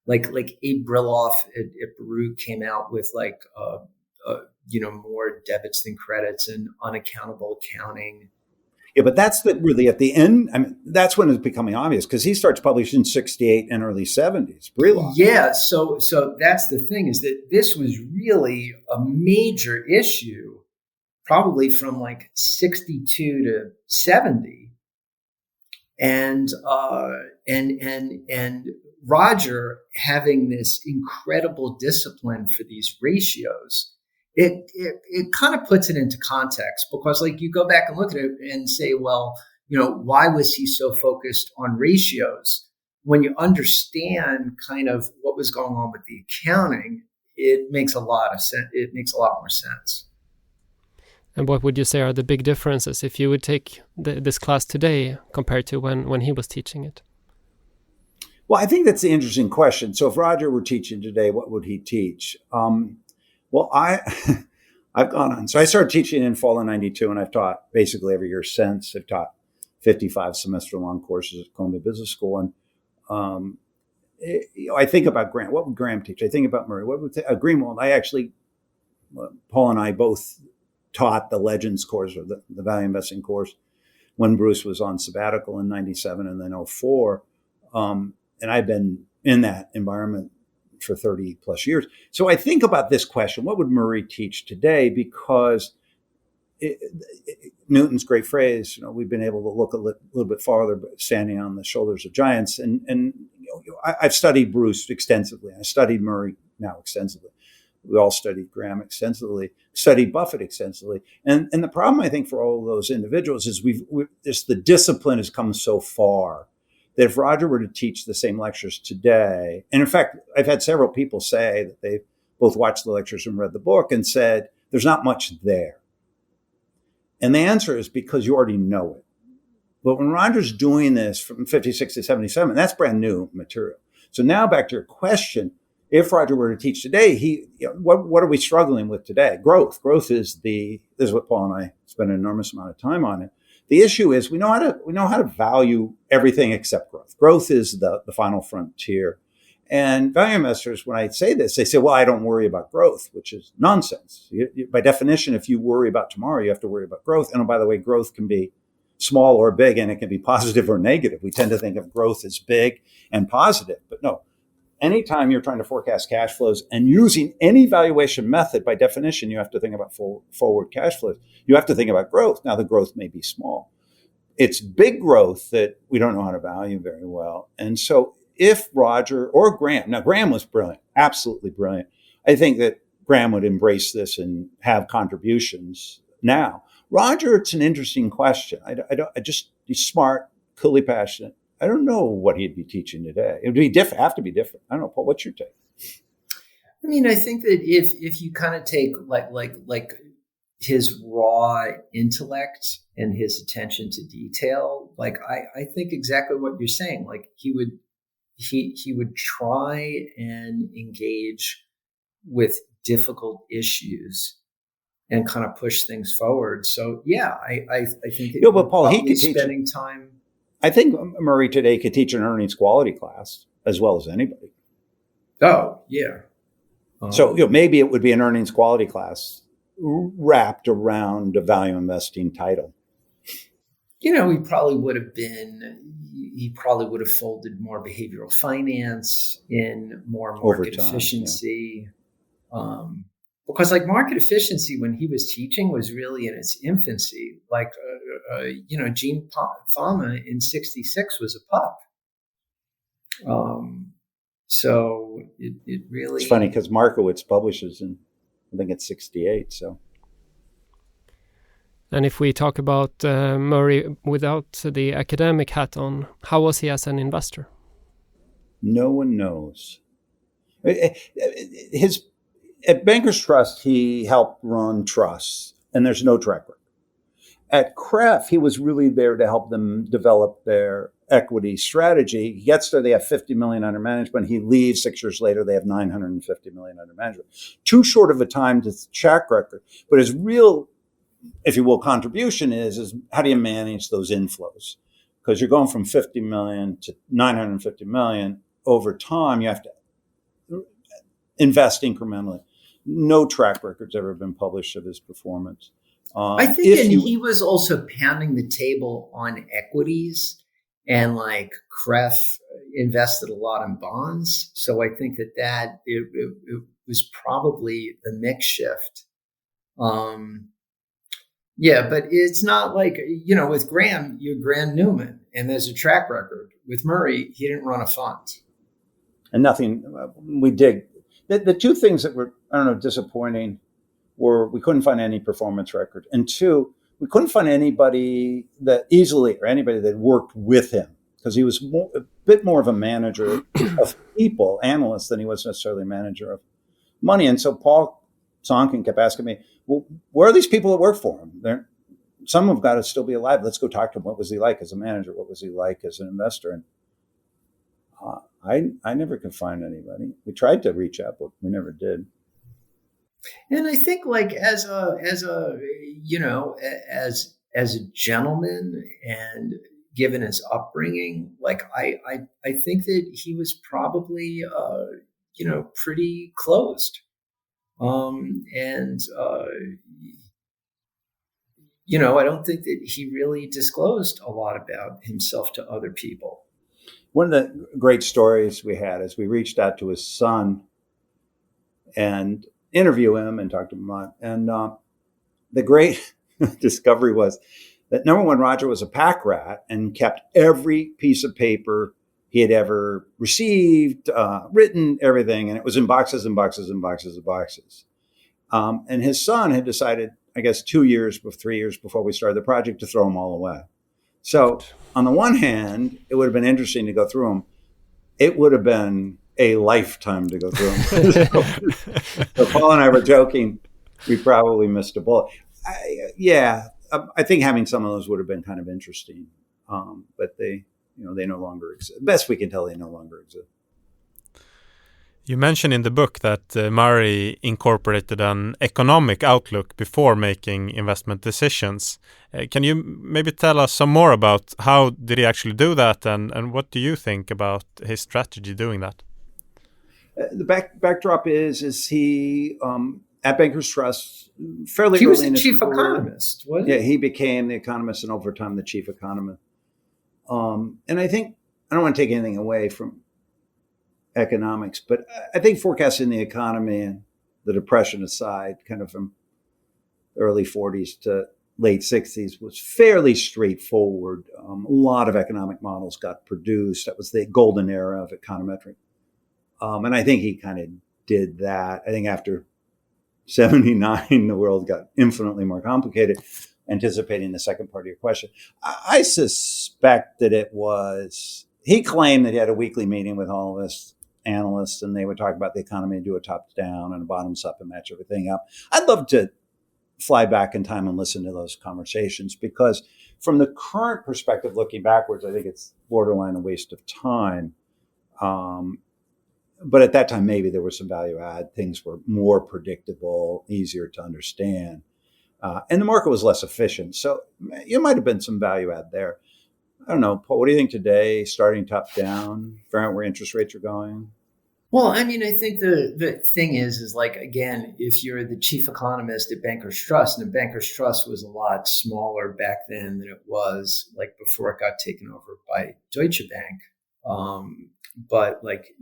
Like Abe Brilloff at Baruch came out with more debits than credits and unaccountable accounting. Yeah, but that's really at the end. I mean, that's when it's becoming obvious because he starts publishing in 68 and early 70s. Brilloff. Yeah, so that's the thing, is that this was really a major issue, probably from like 62 to 70, and Roger having this incredible discipline for these ratios. It kind of puts it into context, because like you go back and look at it and say, well, why was he so focused on ratios? When you understand kind of what was going on with the accounting, it makes a lot of sense. It makes a lot more sense. And what would you say are the big differences if you would take this class today compared to when he was teaching it? Well, I think that's the interesting question. So if Roger were teaching today, what would he teach? Well, I've gone on. So I started teaching in fall of 92, and I've taught basically every year since. I've taught 55 semester-long courses at Columbia Business School. And I think about Graham. What would Graham teach? I think about Murray. What would Greenwald? Paul and I both taught the Legends course, or the value investing course, when Bruce was on sabbatical in 97 and then 04. And I've been in that environment for 30 plus years. So I think about this question: what would Murray teach today? Because Newton's great phrase, we've been able to look a little bit farther, but standing on the shoulders of giants. And I've studied Bruce extensively. I studied Murray now extensively. We all studied Graham extensively, studied Buffett extensively. And the problem, I think, for all of those individuals is the discipline has come so far that if Roger were to teach the same lectures today, and in fact, I've had several people say that they've both watched the lectures and read the book and said, there's not much there. And the answer is because you already know it. But when Roger's doing this from 56 to 77, that's brand new material. So now back to your question, if Roger were to teach today, what are we struggling with today? Growth. Growth is what Paul and I spend an enormous amount of time on it. The issue is we know how to value everything except growth. Growth is the final frontier. And value investors, when I say this, they say, well, I don't worry about growth, which is nonsense. By definition, if you worry about tomorrow, you have to worry about growth. And by the way, growth can be small or big, and it can be positive or negative. We tend to think of growth as big and positive, but no. Anytime you're trying to forecast cash flows and using any valuation method, by definition, you have to think about forward cash flows. You have to think about growth. Now, the growth may be small. It's big growth that we don't know how to value very well. And so if Roger or Graham, now Graham was brilliant, absolutely brilliant. I think that Graham would embrace this and have contributions now. Roger, it's an interesting question. He's smart, coolly passionate. I don't know what he'd be teaching today. It would be different, have to be different. I don't know, Paul, what's your take? I mean, I think that if you kind of take like his raw intellect and his attention to detail, like I think exactly what you're saying. Like he would try and engage with difficult issues and kind of push things forward. So yeah, I think but Paul, he could spending time. I think Murray today could teach an earnings quality class as well as anybody. Oh yeah. So maybe it would be an earnings quality class wrapped around a value investing title. He probably would have folded more behavioral finance in, more market efficiency. Yeah. Because like market efficiency, when he was teaching, was really in its infancy. Like, Gene Fama in 1966 was a pup. So it really... It's funny because Markowitz publishes in, I think it's 1968, so... And if we talk about Murray without the academic hat on, how was he as an investor? No one knows. At Bankers Trust, he helped run trusts, and there's no track record. At CREF, he was really there to help them develop their equity strategy. He gets there, they have $50 million under management. He leaves 6 years later, they have $950 million under management. Too short of a time to track record. But his real, if you will, contribution is how do you manage those inflows? Because you're going from 50 million to 950 million over time. You have to invest incrementally. No track record's ever been published of his performance. I think he was also pounding the table on equities, and like CREF invested a lot in bonds. So I think that it was probably the mix shift. Yeah, but it's not like, with Graham, you're Graham Newman, and there's a track record. With Murray, he didn't run a fund. And nothing, we dig. The two things that were, disappointing were we couldn't find any performance record. And two, we couldn't find anybody that worked with him, because he was a bit more of a manager of people, analyst, than he was necessarily a manager of money. And so Paul Sonkin kept asking me, well, where are these people that work for him? Some have got to still be alive. Let's go talk to him. What was he like as a manager? What was he like as an investor? And I never could find anybody. We tried to reach out, but we never did. And I think, like, as a gentleman, and given his upbringing, like I think that he was probably pretty closed. I don't think that he really disclosed a lot about himself to other people. One of the great stories we had is we reached out to his son and interview him and talk to him a lot. And the great discovery was that, number one, Roger was a pack rat and kept every piece of paper he had ever received, written, everything. And it was in boxes and boxes and boxes and boxes. And his son had decided, I guess, 3 years before we started the project, to throw them all away. So on the one hand, it would have been interesting to go through them. It would have been a lifetime to go through them. So Paul and I were joking, we probably missed a bullet. I think having some of those would have been kind of interesting. But they no longer exist. Best we can tell, they no longer exist. You mentioned in the book that Murray incorporated an economic outlook before making investment decisions. Can you maybe tell us some more about how did he actually do that, and what do you think about his strategy doing that? The backdrop is he at Bankers Trust fairly He was early the in his chief career. economist, wasn't Yeah, he became the economist and over time the chief economist. And I think I don't want to take anything away from economics, but I think forecasting the economy and the Depression aside, kind of from early 40s to late 60s, was fairly straightforward. A lot of economic models got produced. That was the golden era of econometric. And I think he kind of did that. I think after 79, the world got infinitely more complicated, anticipating the second part of your question. I suspect that he claimed that he had a weekly meeting with all of us analysts, and they would talk about the economy and do a tops down and a bottoms up and match everything up. I'd love to fly back in time and listen to those conversations, because from the current perspective, looking backwards, I think it's borderline a waste of time. But at that time, maybe there was some value add. Things were more predictable, easier to understand. And the market was less efficient. So it might have been some value add there. I don't know, Paul, what do you think today, starting top down, figuring out where interest rates are going? Well, I mean, I think the thing is like, again, if you're the chief economist at Bankers Trust, and Bankers Trust was a lot smaller back then than it was like before it got taken over by Deutsche Bank. But like,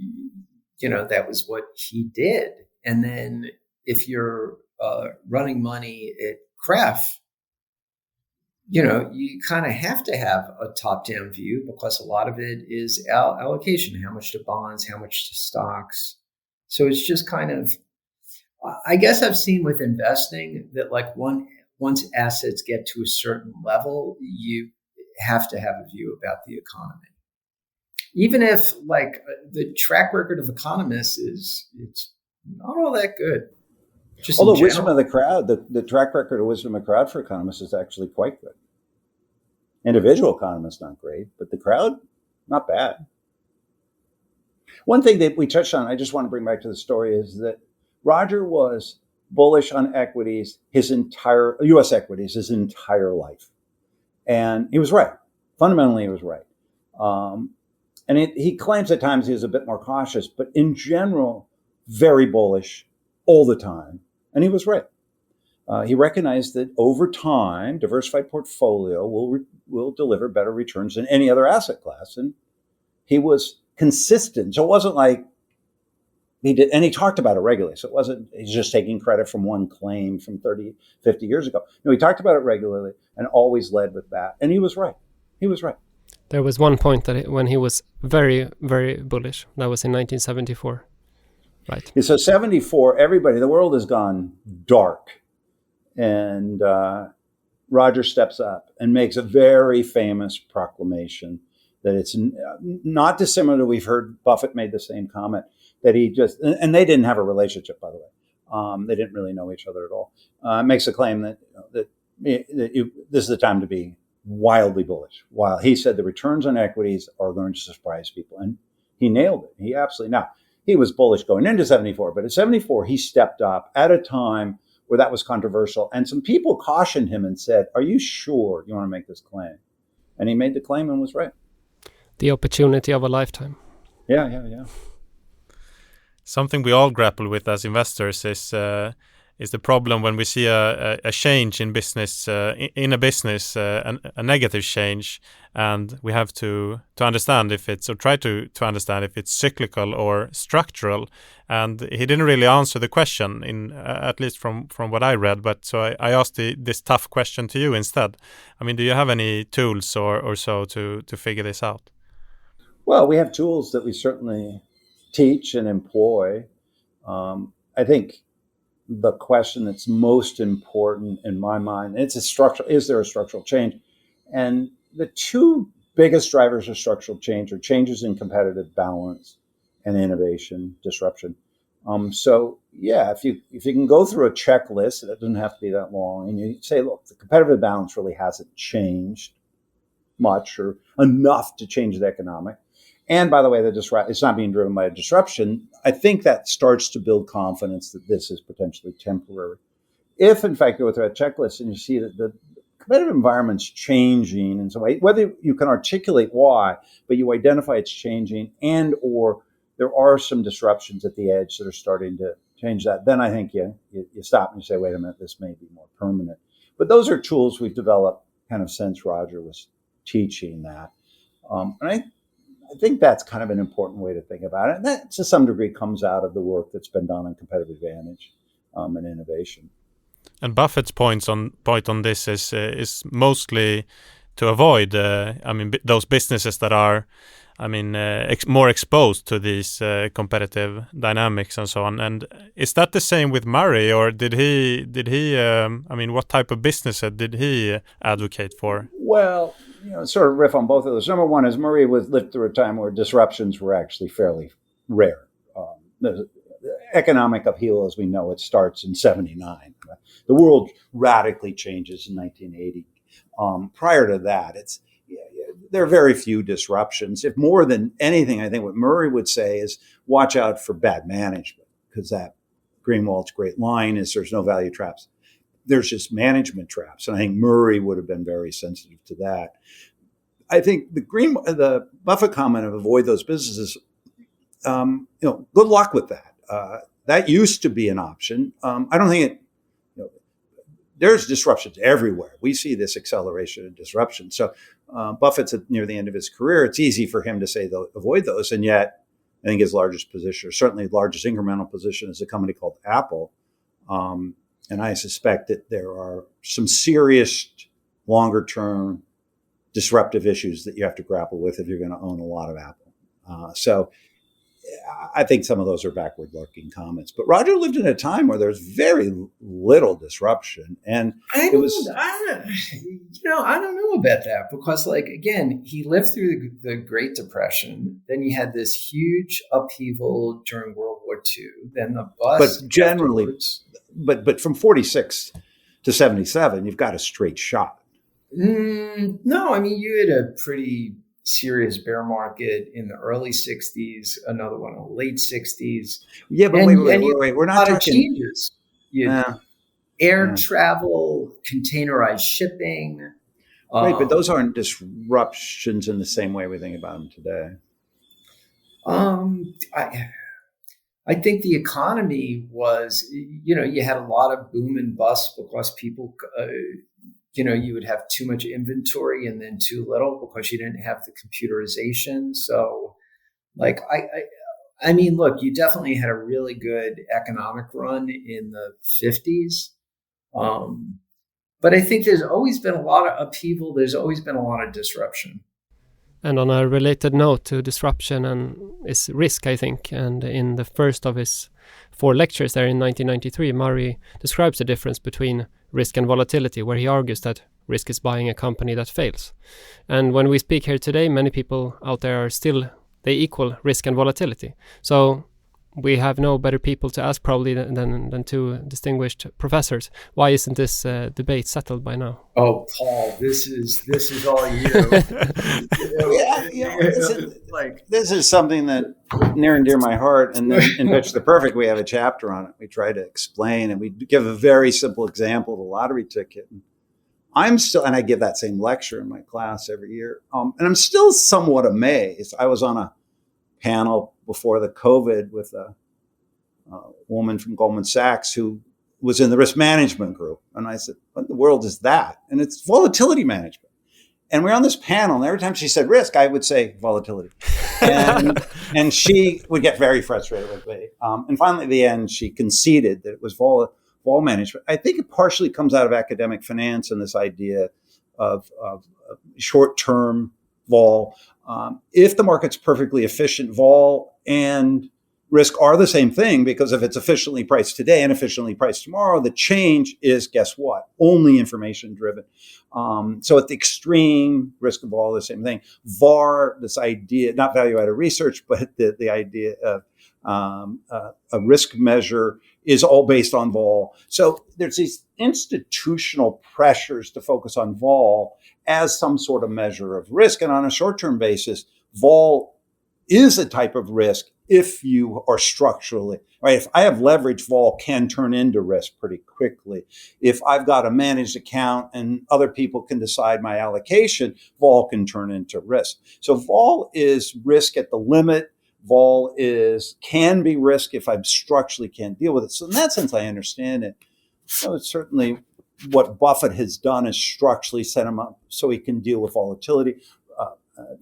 that was what he did. And then if you're running money at Kraft, you kind of have to have a top-down view, because a lot of it is allocation, how much to bonds, how much to stocks. So it's just kind of, I guess I've seen with investing that like once assets get to a certain level, you have to have a view about the economy. Even if like the track record of economists it's not all that good. Just although wisdom of the crowd, the track record of wisdom of the crowd for economists is actually quite good. Individual economists, not great, but the crowd, not bad. One thing that we touched on, I just want to bring back to the story, is that Roger was bullish on equities, U.S. equities, his entire life. And he was right. Fundamentally, he was right. And he claims at times he was a bit more cautious, but in general, very bullish all the time. And he was right. He recognized that over time, diversified portfolio will deliver better returns than any other asset class. And he was consistent. So it wasn't like he did, and he talked about it regularly. So it wasn't, he's just taking credit from one claim from 30, 50 years ago. No, he talked about it regularly and always led with that. And he was right. He was right. There was one point when he was very, very bullish. That was in 1974. Right. So 74, the world has gone dark. And Roger steps up and makes a very famous proclamation that it's not dissimilar to, we've heard Buffett made the same comment, that he just, and they didn't have a relationship, by the way. They didn't really know each other at all. Makes a claim that this is the time to be wildly bullish. While he said the returns on equities are going to surprise people. And he nailed it. He absolutely, now, he was bullish going into 74, but at 74, he stepped up at a time where that was controversial. And some people cautioned him and said, are you sure you want to make this claim? And he made the claim and was right. The opportunity of a lifetime. Yeah. Something we all grapple with as investors is the problem when we see a change in business, in a business, a negative change, and we have to understand if it's, or try to understand if it's cyclical or structural. And he didn't really answer the question, in at least from what I read. But so I asked this tough question to you instead. I mean, do you have any tools or so to figure this out? Well, we have tools that we certainly teach and employ. I think the question that's most important in my mind, is there a structural change? And the two biggest drivers of structural change are changes in competitive balance and innovation, disruption. So yeah, if you can go through a checklist, it doesn't have to be that long, and you say, look, the competitive balance really hasn't changed much or enough to change the economic. And by the way, it's not being driven by a disruption. I think that starts to build confidence that this is potentially temporary. If, in fact, you go through a checklist and you see that the competitive environment's changing in some way, whether you can articulate why, but you identify it's changing, and or there are some disruptions at the edge that are starting to change that. Then I think you stop and you say, wait a minute, this may be more permanent. But those are tools we've developed kind of since Roger was teaching that. And I think that's kind of an important way to think about it. And that, to some degree, comes out of the work that's been done on competitive advantage and innovation. And Buffett's point on this is mostly to avoid, those businesses that are, more exposed to these competitive dynamics and so on. And is that the same with Murray, or did he? What type of business did he advocate for? Well, sort of riff on both of those. Number one is Murray lived through a time where disruptions were actually fairly rare. The economic upheaval, as we know, it starts in 1979. The world radically changes in 1980. Prior to that, there are very few disruptions. If more than anything, I think what Murray would say is watch out for bad management, because that Greenwald's great line is there's no value traps. There's just management traps. And I think Murray would have been very sensitive to that. I think the Buffett comment of avoid those businesses, good luck with that. That used to be an option. I don't think there's disruptions everywhere. We see this acceleration of disruption. So Buffett's near the end of his career. It's easy for him to say avoid those. And yet, I think his largest position, or certainly the largest incremental position, is a company called Apple. And I suspect that there are some serious longer-term disruptive issues that you have to grapple with if you're going to own a lot of Apple. So I think some of those are backward-looking comments. But Roger lived in a time where there was very little disruption, and I don't know about that, because, again, he lived through the Great Depression. Then you had this huge upheaval during World War II. Then the bust. But generally, but from 46 to 77, you've got a straight shot. No, you had a pretty serious bear market in the early 60s, another one in the late 60s. Yeah, but wait, we're not talking changes. Air travel, containerized shipping. Right, but those aren't disruptions in the same way we think about them today. I think the economy was, you had a lot of boom and bust because people, you would have too much inventory and then too little because you didn't have the computerization. So, look, you definitely had a really good economic run in the 50s. But I think there's always been a lot of upheaval. There's always been a lot of disruption. And on a related note to disruption and is risk, I think. And in the first of his 4 lectures there in 1993, Murray describes the difference between risk and volatility, where he argues that risk is buying a company that fails. And when we speak here today, many people out there they equal risk and volatility. So we have no better people to ask probably than 2 distinguished professors. Why isn't this debate settled by now? Oh, Paul, this is all you. This is something that near and dear my heart. And then in Pitch the Perfect, we have a chapter on it. We try to explain, and we give a very simple example of a lottery ticket. And I give that same lecture in my class every year. And I'm still somewhat amazed. I was on a panel before the COVID with a woman from Goldman Sachs who was in the risk management group. And I said, what in the world is that? And it's volatility management. And we're on this panel, and every time she said risk, I would say volatility. And she would get very frustrated with me. And finally, at the end, she conceded that it was vol management. I think it partially comes out of academic finance and this idea of short-term vol. If the market's perfectly efficient, vol and risk are the same thing, because if it's efficiently priced today and efficiently priced tomorrow, the change is, guess what? Only information driven. So at the extreme, risk of vol, the same thing. VAR, this idea, not value-added research, but the idea of a risk measure is all based on vol. So there's these institutional pressures to focus on vol as some sort of measure of risk. And on a short-term basis, vol is a type of risk if you are structurally, right? If I have leverage, vol can turn into risk pretty quickly. If I've got a managed account and other people can decide my allocation, vol can turn into risk. So vol is risk at the limit Vol can be risk if I structurally can't deal with it. So in that sense, I understand it. So it's certainly what Buffett has done is structurally set him up so he can deal with volatility.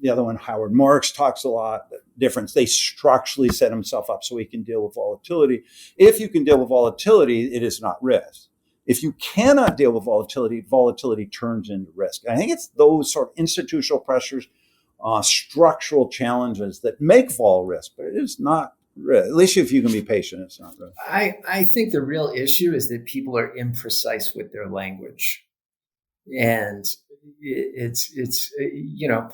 The other one, Howard Marks, talks a lot. The difference, they structurally set himself up so he can deal with volatility. If you can deal with volatility, it is not risk. If you cannot deal with volatility, volatility turns into risk. And I think it's those sort of institutional pressures, structural challenges that make vol risk, but it is not risk. At least if you can be patient, it's not risk. I think the real issue is that people are imprecise with their language. And it's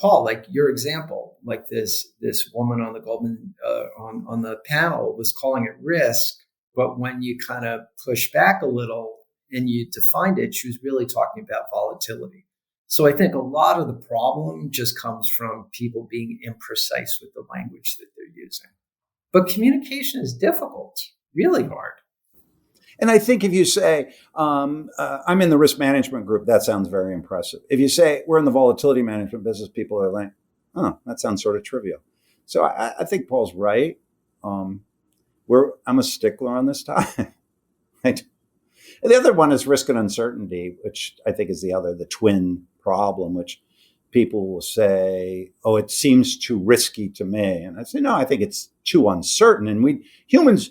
Paul, like your example, like this woman on the Goldman on the panel was calling it risk, but when you kind of push back a little and you defined it, she was really talking about volatility. So I think a lot of the problem just comes from people being imprecise with the language that they're using. But communication is difficult, really hard. And I think if you say, I'm in the risk management group, that sounds very impressive. If you say, we're in the volatility management business, people are like, oh, that sounds sort of trivial. So I think Paul's right. I'm a stickler on this topic. And the other one is risk and uncertainty, which I think is the twin problem, which people will say, oh, it seems too risky to me. And I say, no, I think it's too uncertain. And we humans,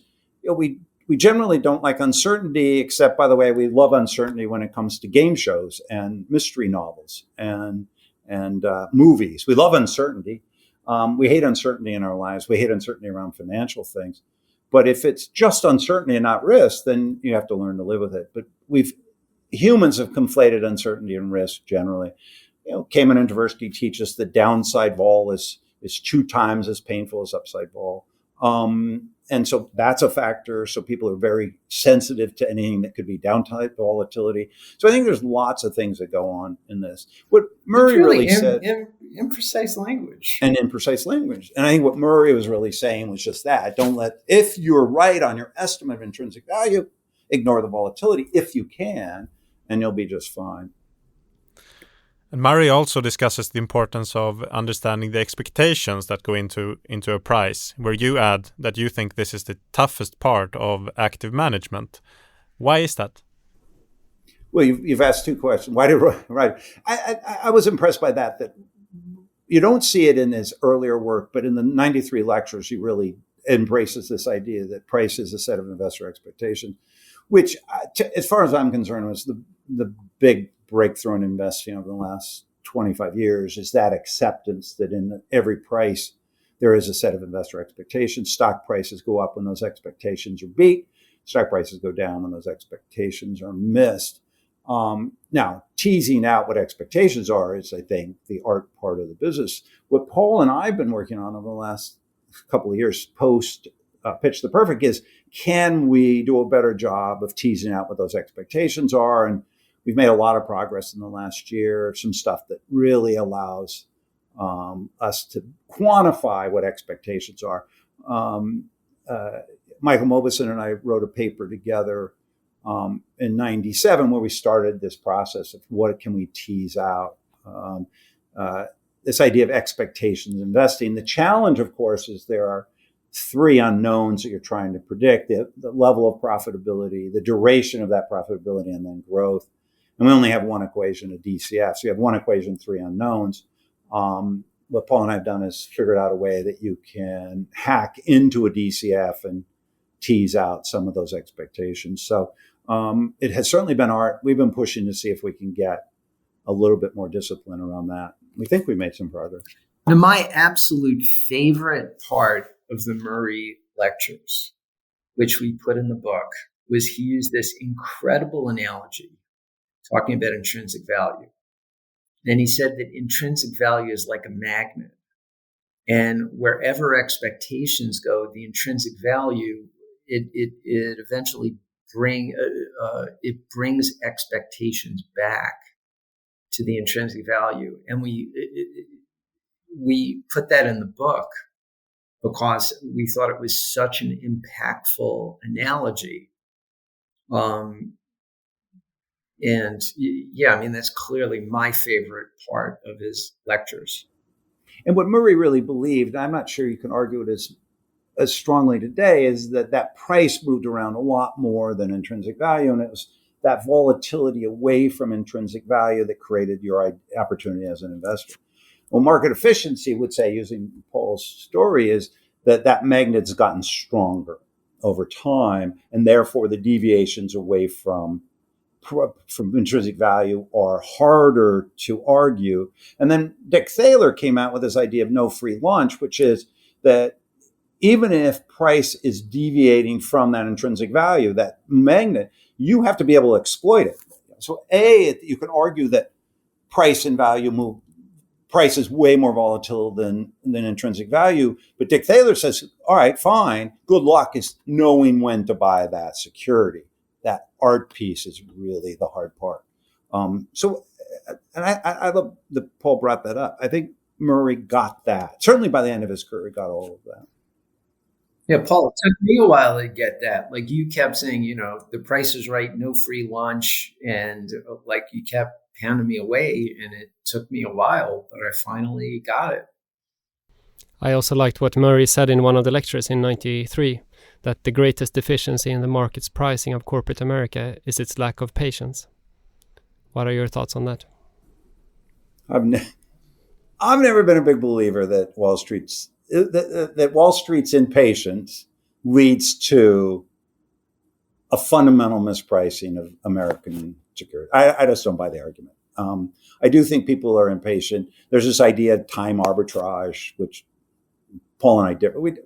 we generally don't like uncertainty, except, by the way, we love uncertainty when it comes to game shows and mystery novels and movies. We love uncertainty. We hate uncertainty in our lives. We hate uncertainty around financial things. But if it's just uncertainty and not risk, then you have to learn to live with it. But humans have conflated uncertainty and risk generally. Cayman and diversity teach us that downside vol is 2 times as painful as upside vol. And so that's a factor. So people are very sensitive to anything that could be downside volatility. So I think there's lots of things that go on in this. What Murray really said, imprecise language. And imprecise language. And I think what Murray was really saying was just that. If you're right on your estimate of intrinsic value, ignore the volatility if you can, and you'll be just fine. And Murray also discusses the importance of understanding the expectations that go into a price, where you add that you think this is the toughest part of active management. Why is that? Well, you've asked 2 questions. Why right? I was impressed by that you don't see it in his earlier work, but in the 93 lectures, he really embraces this idea that price is a set of investor expectations, which, as far as I'm concerned, was the big breakthrough in investing over the last 25 years, is that acceptance that in every price, there is a set of investor expectations. Stock prices go up when those expectations are beat. Stock prices go down when those expectations are missed. Now, teasing out what expectations are is, I think, the art part of the business. What Paul and I have been working on over the last couple of years post Pitch the Perfect is, can we do a better job of teasing out what those expectations are? And we've made a lot of progress in the last year, some stuff that really allows us to quantify what expectations are. Michael Mobison and I wrote a paper together in 97 where we started this process of what can we tease out. This idea of expectations investing. The challenge, of course, is there are 3 unknowns that you're trying to predict: the level of profitability, the duration of that profitability, and then growth. And we only have one equation, a DCF. So you have one equation, 3 unknowns. What Paul and I have done is figured out a way that you can hack into a DCF and tease out some of those expectations. So it has certainly been art. We've been pushing to see if we can get a little bit more discipline around that. We think we made some progress. Now, my absolute favorite part of the Murray lectures, which we put in the book, was he used this incredible analogy talking about intrinsic value. And he said that intrinsic value is like a magnet. And wherever expectations go, the intrinsic value, it eventually brings expectations back to the intrinsic value. And we put that in the book because we thought it was such an impactful analogy. And yeah, I mean, that's clearly my favorite part of his lectures. And what Murray really believed, I'm not sure you can argue it as strongly today is that price moved around a lot more than intrinsic value. And it was that volatility away from intrinsic value that created your opportunity as an investor. Well, market efficiency would say, using Paul's story, is that magnet's gotten stronger over time, and therefore the deviations away from intrinsic value are harder to argue. And then Dick Thaler came out with this idea of no free lunch, which is that even if price is deviating from that intrinsic value, that magnet, you have to be able to exploit it. So you can argue that price and value move. Price is way more volatile than intrinsic value. But Dick Thaler says, all right, fine. Good luck is knowing when to buy that security. That art piece is really the hard part. And I love that Paul brought that up. I think Murray got that. Certainly by the end of his career, he got all of that. Yeah, Paul, it took me a while to get that. Like you kept saying, the price is right, no free lunch. And like you kept pounding me away, and it took me a while, but I finally got it. I also liked what Murray said in one of the lectures in 93, that the greatest deficiency in the market's pricing of corporate America is its lack of patience. What are your thoughts on that? I've never been a big believer that Wall Street's impatience leads to a fundamental mispricing of American security. I just don't buy the argument. I do think people are impatient. There's this idea of time arbitrage, which Paul and I differ. We've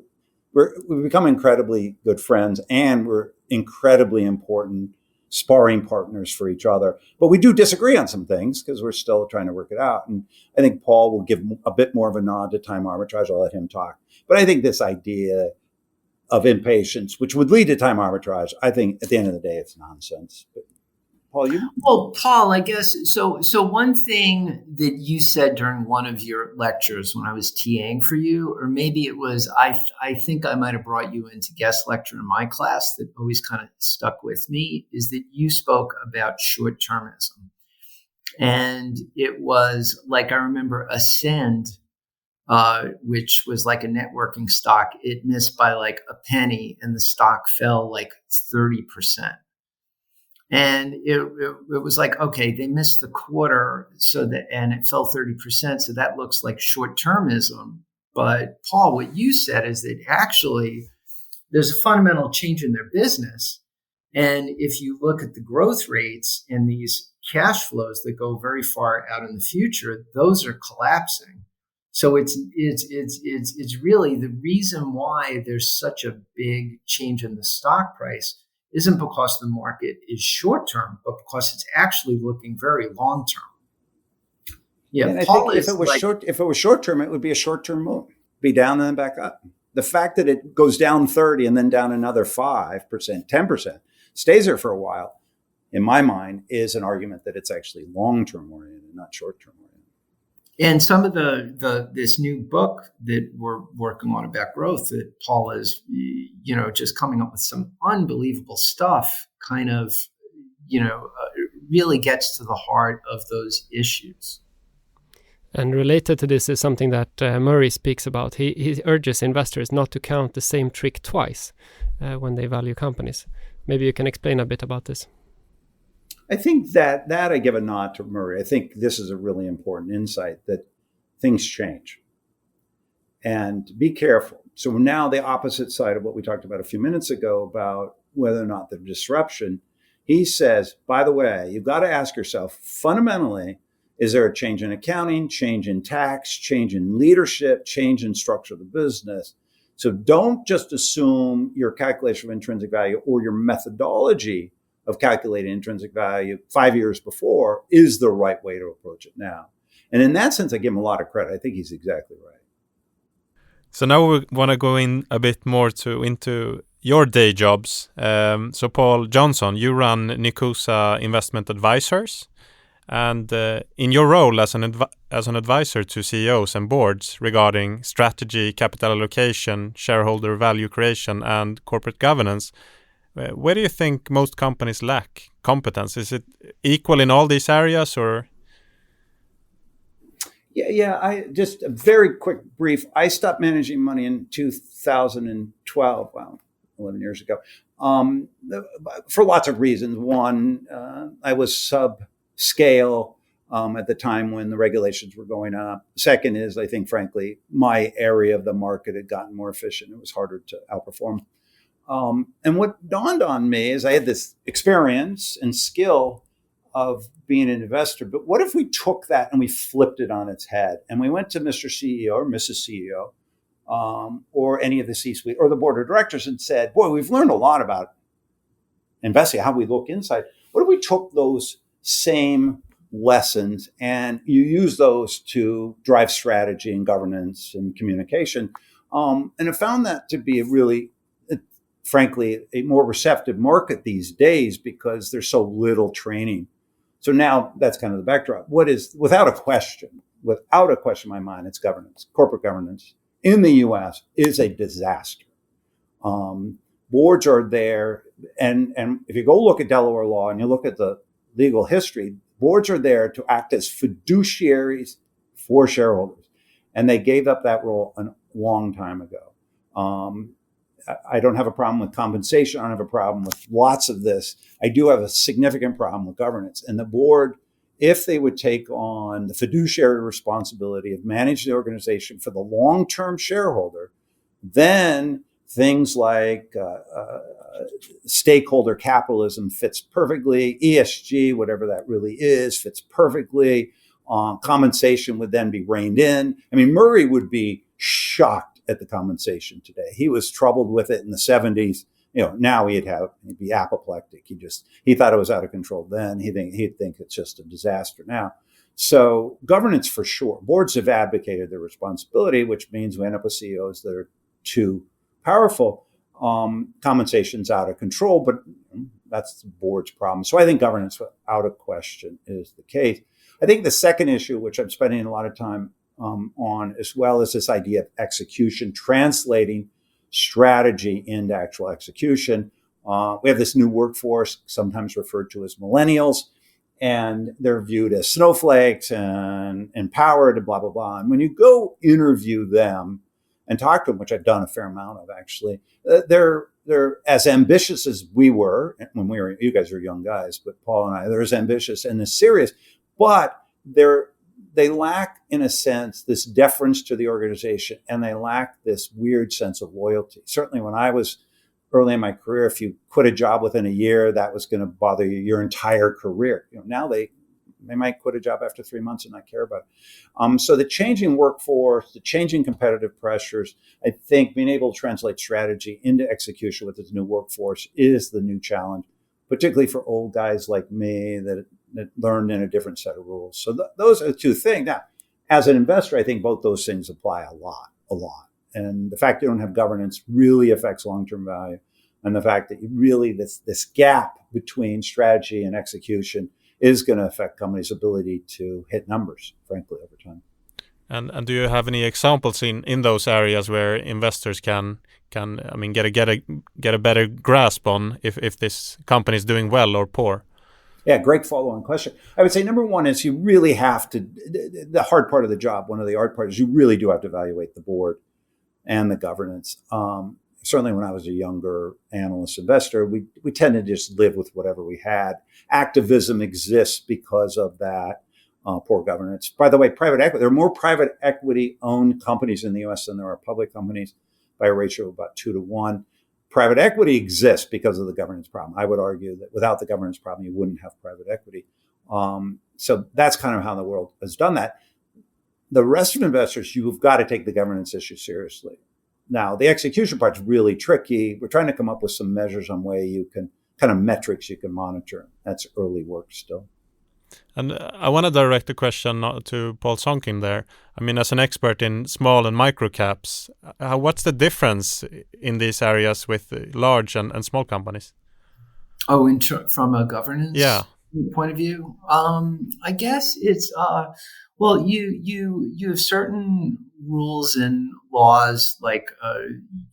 become incredibly good friends, and we're incredibly important sparring partners for each other. But we do disagree on some things because we're still trying to work it out. And I think Paul will give a bit more of a nod to time arbitrage. I'll let him talk. But I think this idea of impatience, which would lead to time arbitrage, I think at the end of the day, it's nonsense. But Paul, Well, Paul, I guess, so one thing that you said during one of your lectures when I was TAing for you, or maybe it was, I think I might have brought you in to guest lecture in my class, that always kind of stuck with me, is that you spoke about short-termism. And it was like, I remember Ascend, which was like a networking stock, it missed by like a penny and the stock fell like 30%. And it was like, okay, they missed the quarter, and it fell 30%. So that looks like short-termism. But Paul, what you said is that actually there's a fundamental change in their business. And if you look at the growth rates and these cash flows that go very far out in the future, those are collapsing. So it's really the reason why there's such a big change in the stock price isn't because the market is short-term, but because it's actually looking very long-term. Yeah, and Paul, I think if it was short-term, it would be a short-term move, be down and then back up. The fact that it goes down 30 and then down another 5%, 10%, stays there for a while, in my mind, is an argument that it's actually long-term oriented, not short-term oriented. And some of this new book that we're working on about growth, that Paul is, just coming up with some unbelievable stuff, kind of, really gets to the heart of those issues. And related to this is something that Murray speaks about. He urges investors not to count the same trick twice when they value companies. Maybe you can explain a bit about this. I think that I give a nod to Murray. I think this is a really important insight, that things change. And be careful. So now the opposite side of what we talked about a few minutes ago about whether or not there's disruption, he says, by the way, you've got to ask yourself, fundamentally, is there a change in accounting, change in tax, change in leadership, change in structure of the business? So don't just assume your calculation of intrinsic value or your methodology of calculating intrinsic value 5 years before is the right way to approach it now. And in that sense, I give him a lot of credit. I think he's exactly right. So now we want to go in a bit more into your day jobs. So Paul Johnson, you run Nikusa Investment Advisors. And in your role as an advisor to CEOs and boards regarding strategy, capital allocation, shareholder value creation, and corporate governance, where do you think most companies lack competence? Is it equal in all these areas, or? Yeah. I just a very quick brief. I stopped managing money in 2012. Wow, 11 years ago. For lots of reasons. One, I was subscale at the time when the regulations were going up. Second is, I think, frankly, my area of the market had gotten more efficient. It was harder to outperform. And what dawned on me is I had this experience and skill of being an investor, but what if we took that and we flipped it on its head and we went to Mr. CEO or Mrs. CEO or any of the C-suite or the board of directors and said, boy, we've learned a lot about investing, how we look inside. What if we took those same lessons and you use those to drive strategy and governance and communication? And I found that to be a really, frankly, a more receptive market these days because there's so little training. So now that's kind of the backdrop. What is, without a question in my mind, it's governance. Corporate governance in the U.S. is a disaster. Boards are there, and if you go look at Delaware law and you look at the legal history, boards are there to act as fiduciaries for shareholders, and they gave up that role a long time ago. I don't have a problem with compensation. I don't have a problem with lots of this. I do have a significant problem with governance. And the board, if they would take on the fiduciary responsibility of managing the organization for the long-term shareholder, then things like stakeholder capitalism fits perfectly. ESG, whatever that really is, fits perfectly. Compensation would then be reined in. I mean, Murray would be shocked at the compensation today. He was troubled with it in the 70s. Now he'd be apoplectic. He thought it was out of control then. He'd think it's just a disaster now. So governance for sure. Boards have abdicated their responsibility, which means we end up with CEOs that are too powerful. Compensation's out of control, but that's the board's problem. So I think governance without a question is the case. I think the second issue, which I'm spending a lot of time on, as well as this idea of execution, translating strategy into actual execution. We have this new workforce, sometimes referred to as millennials, and they're viewed as snowflakes and empowered and blah, blah, blah. And when you go interview them and talk to them, which I've done a fair amount of actually, they're as ambitious as we were when you guys are young guys, but Paul and I, they're as ambitious and as serious, but they lack, in a sense, this deference to the organization, and they lack this weird sense of loyalty. Certainly when I was early in my career, if you quit a job within a year, that was going to bother you your entire career. Now they might quit a job after 3 months and not care about it. So the changing workforce, the changing competitive pressures, I think being able to translate strategy into execution with this new workforce is the new challenge, particularly for old guys like me that learned in a different set of rules. So those are the two things. Now, as an investor, I think both those things apply a lot. And the fact you don't have governance really affects long-term value. And the fact that this gap between strategy and execution is going to affect companies' ability to hit numbers, frankly, over time. And do you have any examples in those areas where investors can get a better grasp on if this company is doing well or poor? Yeah, great follow-on question. I would say number one is you really have to, the hard part of the job, one of the hard parts is you really do have to evaluate the board and the governance. Certainly when I was a younger analyst investor, we tended to just live with whatever we had. Activism exists because of that poor governance. By the way, private equity, there are more private equity-owned companies in the U.S. than there are public companies by a ratio of about 2 to 1. Private equity exists because of the governance problem. I would argue that without the governance problem, you wouldn't have private equity. So that's kind of how the world has done that. The rest of investors, you've got to take the governance issue seriously. Now, the execution part's really tricky. We're trying to come up with some measures on way you can, kind of metrics you can monitor. That's early work still. And I want to direct a question to Paul Sonkin there. I mean, as an expert in small and micro caps, what's the difference in these areas with large and small companies? Oh, from a governance point of view, I guess it's well, you have certain rules and laws, like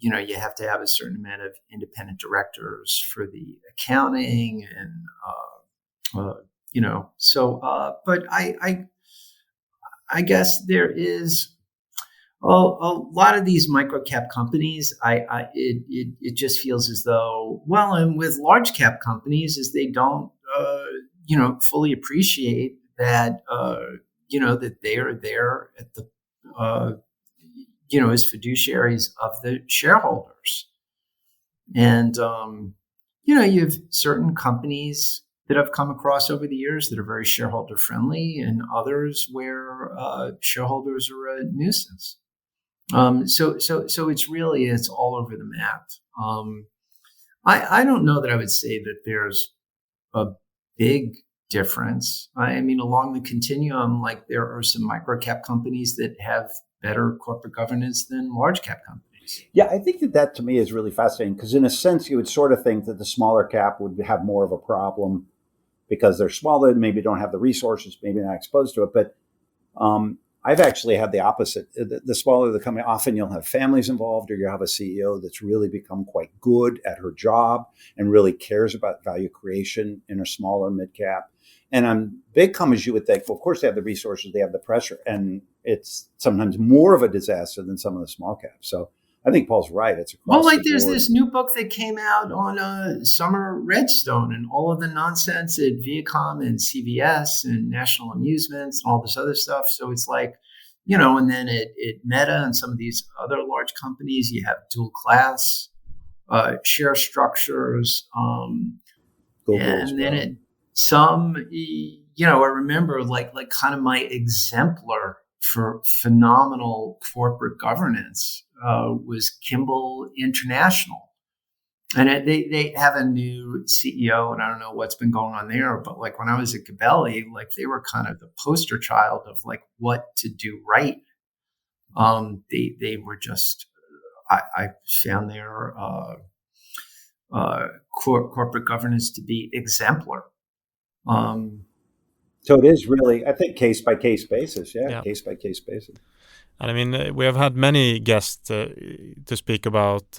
you have to have a certain amount of independent directors for the accounting and. So, but I guess there is a lot of these micro cap companies. It just feels as though, well, and with large cap companies, is they don't fully appreciate that that they are there at the as fiduciaries of the shareholders. And, you have certain companies that I've come across over the years that are very shareholder friendly, and others where shareholders are a nuisance. So it's all over the map. I don't know that I would say that there's a big difference. I mean, along the continuum, like there are some micro cap companies that have better corporate governance than large cap companies. Yeah, I think that to me is really fascinating, because in a sense, you would sort of think that the smaller cap would have more of a problem because they're smaller, maybe don't have the resources, maybe not exposed to it. But I've actually had the opposite. The smaller the company, often you'll have families involved, or you'll have a CEO that's really become quite good at her job and really cares about value creation in a smaller mid cap. And on big companies, you would think, well, of course they have the resources, they have the pressure, and it's sometimes more of a disaster than some of the small caps. So I think Paul's right. It's across the there's board. this new book that came out on Summer Redstone and all of the nonsense at Viacom and CBS and National Amusements and all this other stuff. So it's like, and then at Meta and some of these other large companies, you have dual class share structures. And then at some, I remember like kind of my exemplar for phenomenal corporate governance was Kimball International. And they have a new CEO, and I don't know what's been going on there, but like when I was at Gabelli, like they were kind of the poster child of like what to do right. They were just, I found their corporate governance to be exemplar. So it is really, I think, case by case basis. Yeah. Case by case basis. And I mean, we have had many guests to speak about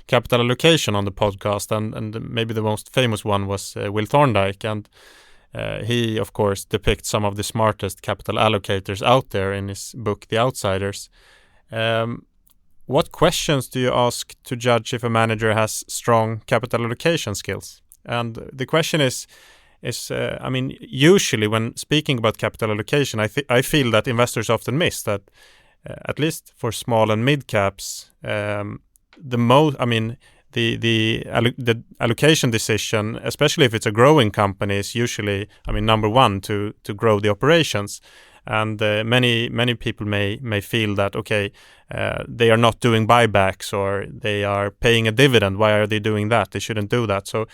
capital allocation on the podcast, and maybe the most famous one was Will Thorndike, and he, of course, depicts some of the smartest capital allocators out there in his book, The Outsiders. What questions do you ask to judge if a manager has strong capital allocation skills? And the question is I mean, usually when speaking about capital allocation, I feel that investors often miss that, at least for small and mid caps, the allocation decision, especially if it's a growing company, is usually, number one, to grow the operations. And many people may feel that, okay, they are not doing buybacks, or they are paying a dividend. Why are they doing that? They shouldn't do that. So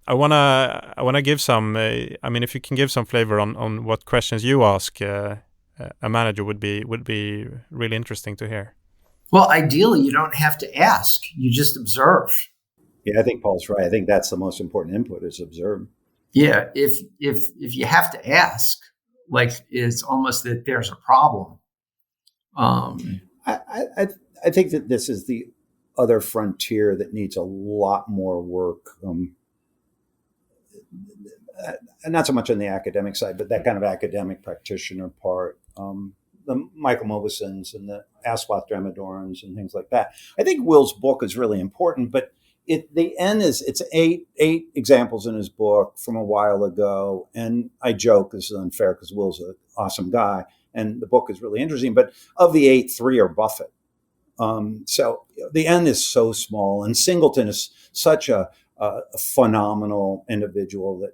I wanna give some. If you can give some flavor on what questions you ask a manager would be really interesting to hear. Well, ideally, you don't have to ask; you just observe. Yeah, I think Paul's right. I think that's the most important input, is observe. Yeah, if you have to ask, like it's almost that there's a problem. I think that this is the other frontier that needs a lot more work. And not so much on the academic side, but that kind of academic practitioner part. The Michael Mauboussin's and the Aswath Damodarans and things like that. I think Will's book is really important, but the end is, it's eight examples in his book from a while ago. And I joke, this is unfair because Will's an awesome guy and the book is really interesting, but of the 8, 3 are Buffett. So the end is so small, and Singleton is such a phenomenal individual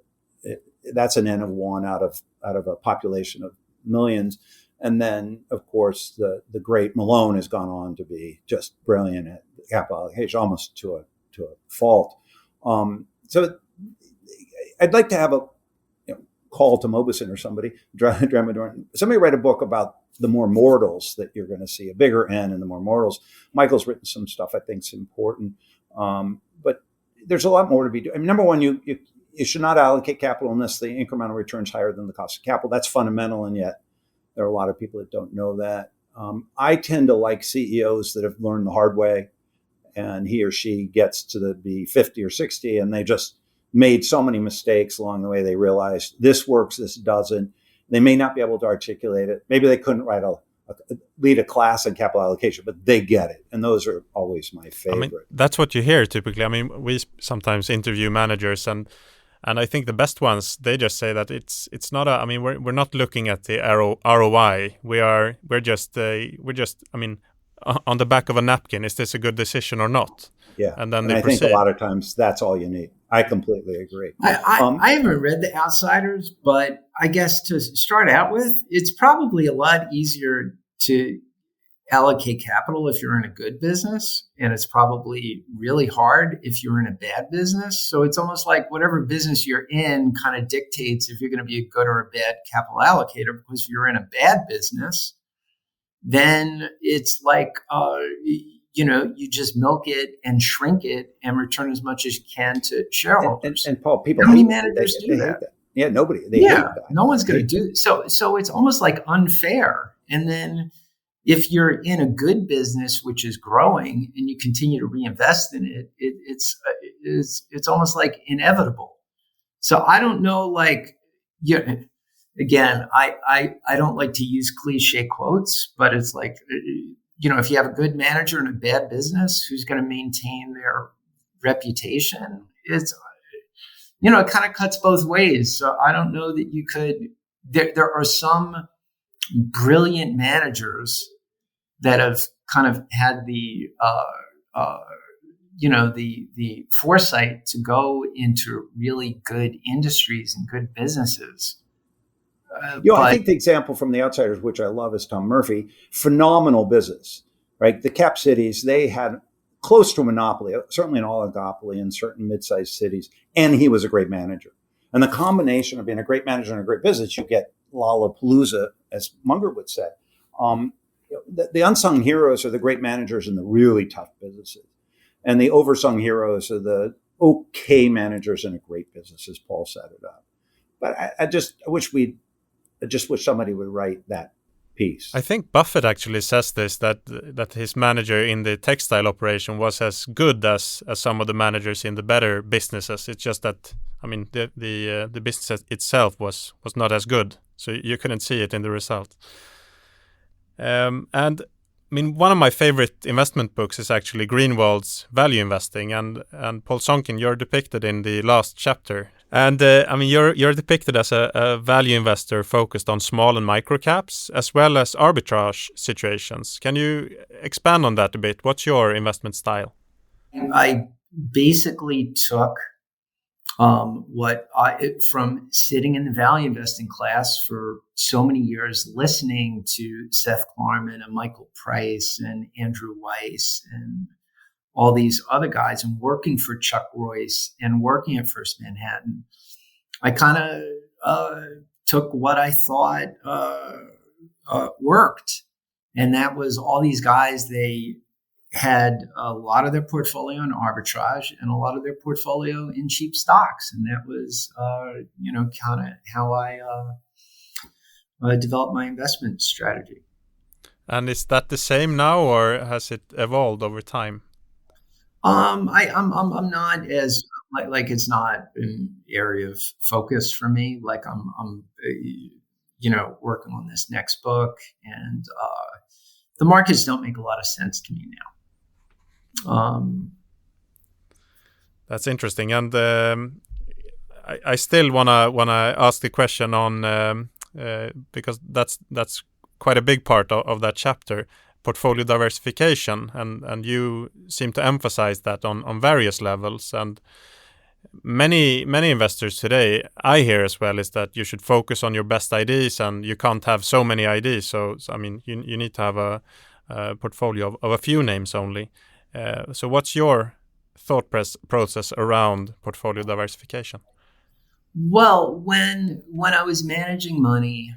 that's an N of 1 out of a population of millions. And then, of course, the great Malone has gone on to be just brilliant at capital allocation, almost to a fault. So I'd like to have a call to Mauboussin or somebody write a book about the more mortals that you're going to see, a bigger N and the more mortals. Michael's written some stuff I think is important, but there's a lot more to be doing. Number one, you should not allocate capital unless the incremental return is higher than the cost of capital. That's fundamental, and yet there are a lot of people that don't know that. I tend to like CEOs that have learned the hard way, and he or she gets to be 50 or 60, and they just made so many mistakes along the way. They realized this works, this doesn't. And They may not be able to articulate it. Maybe they couldn't lead a class in capital allocation, but they get it. And those are always my favorite. I mean, that's what you hear typically. I mean, we sometimes interview managers and I think the best ones, they just say that it's not I mean, we're not looking at the ROI. We're just I mean, on the back of a napkin, is this a good decision or not? Yeah. And then I think a lot of times that's all you need. I completely agree. I haven't read The Outsiders, but I guess to start out with, it's probably a lot easier to allocate capital if you're in a good business, and it's probably really hard if you're in a bad business. So it's almost like whatever business you're in kind of dictates if you're going to be a good or a bad capital allocator, because if you're in a bad business, then it's like, you just milk it and shrink it and return as much as you can to shareholders. And Paul, people, how many managers do that? Yeah, nobody. Hate that. No one's going to do it. So it's almost like unfair. And then if you're in a good business which is growing and you continue to reinvest in it, it's almost like inevitable. So I don't know, like, again, I don't like to use cliche quotes, but it's like, if you have a good manager in a bad business who's going to maintain their reputation, it kind of cuts both ways. So I don't know that you could. There are some brilliant managers that have kind of had the foresight to go into really good industries and good businesses. I think the example from The Outsiders, which I love, is Tom Murphy. Phenomenal business, right? The cap cities, they had close to a monopoly, certainly an oligopoly in certain mid-sized cities, and he was a great manager. And the combination of being a great manager and a great business, you get Lollapalooza, as Munger would say. The unsung heroes are the great managers in the really tough businesses, and the oversung heroes are the okay managers in a great business, as Paul set it up. But I just wish somebody would write that piece. I think Buffett actually says this, that his manager in the textile operation was as good as some of the managers in the better businesses. It's just that, I mean, the business itself was not as good, so you couldn't see it in the result. And I mean, one of my favorite investment books is actually Greenwald's Value Investing, and Paul Sonkin, you're depicted in the last chapter. And I mean, you're depicted as a value investor focused on small and micro caps, as well as arbitrage situations. Can you expand on that a bit? What's your investment style? I basically took from sitting in the value investing class for so many years, listening to Seth Klarman and Michael Price and Andrew Weiss and all these other guys, and working for Chuck Royce and working at First Manhattan. I kind of took what I thought worked. And that was all these guys, they had a lot of their portfolio in arbitrage and a lot of their portfolio in cheap stocks. And that was, kind of how I developed my investment strategy. And is that the same now, or has it evolved over time? I'm not as like it's not an area of focus for me. Like I'm working on this next book, and the markets don't make a lot of sense to me now. That's interesting, and I still wanna ask the question on because that's quite a big part of that chapter. Portfolio diversification, and you seem to emphasize that on various levels. And many investors today, I hear as well, is that you should focus on your best ideas, and you can't have so many ideas. So I mean, you need to have a portfolio of a few names only. So what's your thought process around portfolio diversification? Well, when I was managing money,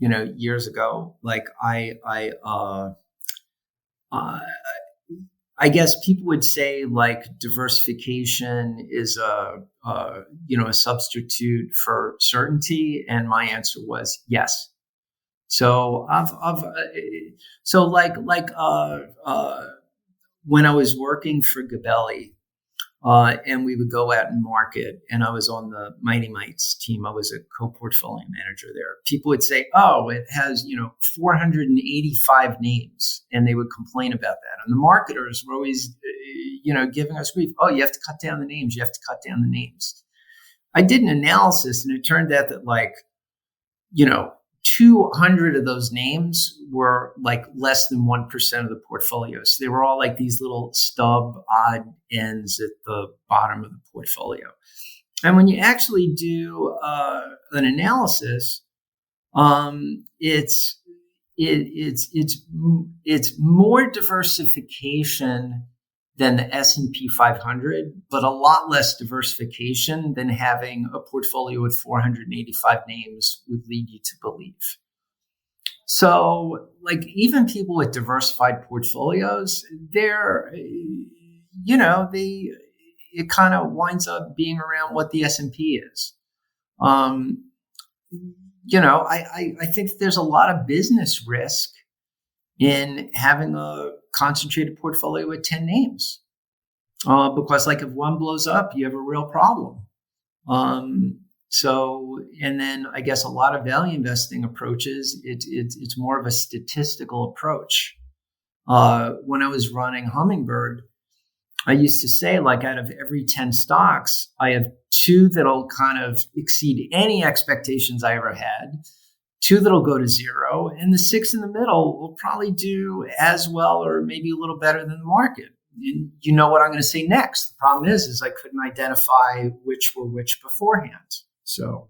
years ago, like I guess people would say like diversification is a substitute for certainty, and my answer was yes. So when I was working for Gabelli, And we would go out and market. And I was on the Mighty Mites team. I was a co-portfolio manager there. People would say, oh, it has, 485 names. And they would complain about that. And the marketers were always, giving us grief. Oh, you have to cut down the names. You have to cut down the names. I did an analysis, and it turned out that 200 of those names were like less than 1% of the portfolio. So they were all like these little stub odd ends at the bottom of the portfolio. And when you actually do an analysis, it's more diversification than the S&P 500, but a lot less diversification than having a portfolio with 485 names would lead you to believe. So, even people with diversified portfolios, it kind of winds up being around what the S&P is. I think there's a lot of business risk in having a concentrated portfolio with 10 names. Because if one blows up, you have a real problem. And then I guess a lot of value investing approaches, it's more of a statistical approach. When I was running Hummingbird, I used to say out of every 10 stocks, I have 2 that'll kind of exceed any expectations I ever had, 2 that'll go to 0, and the 6 in the middle will probably do as well or maybe a little better than the market. And you know what I'm going to say next. The problem is I couldn't identify which were which beforehand. So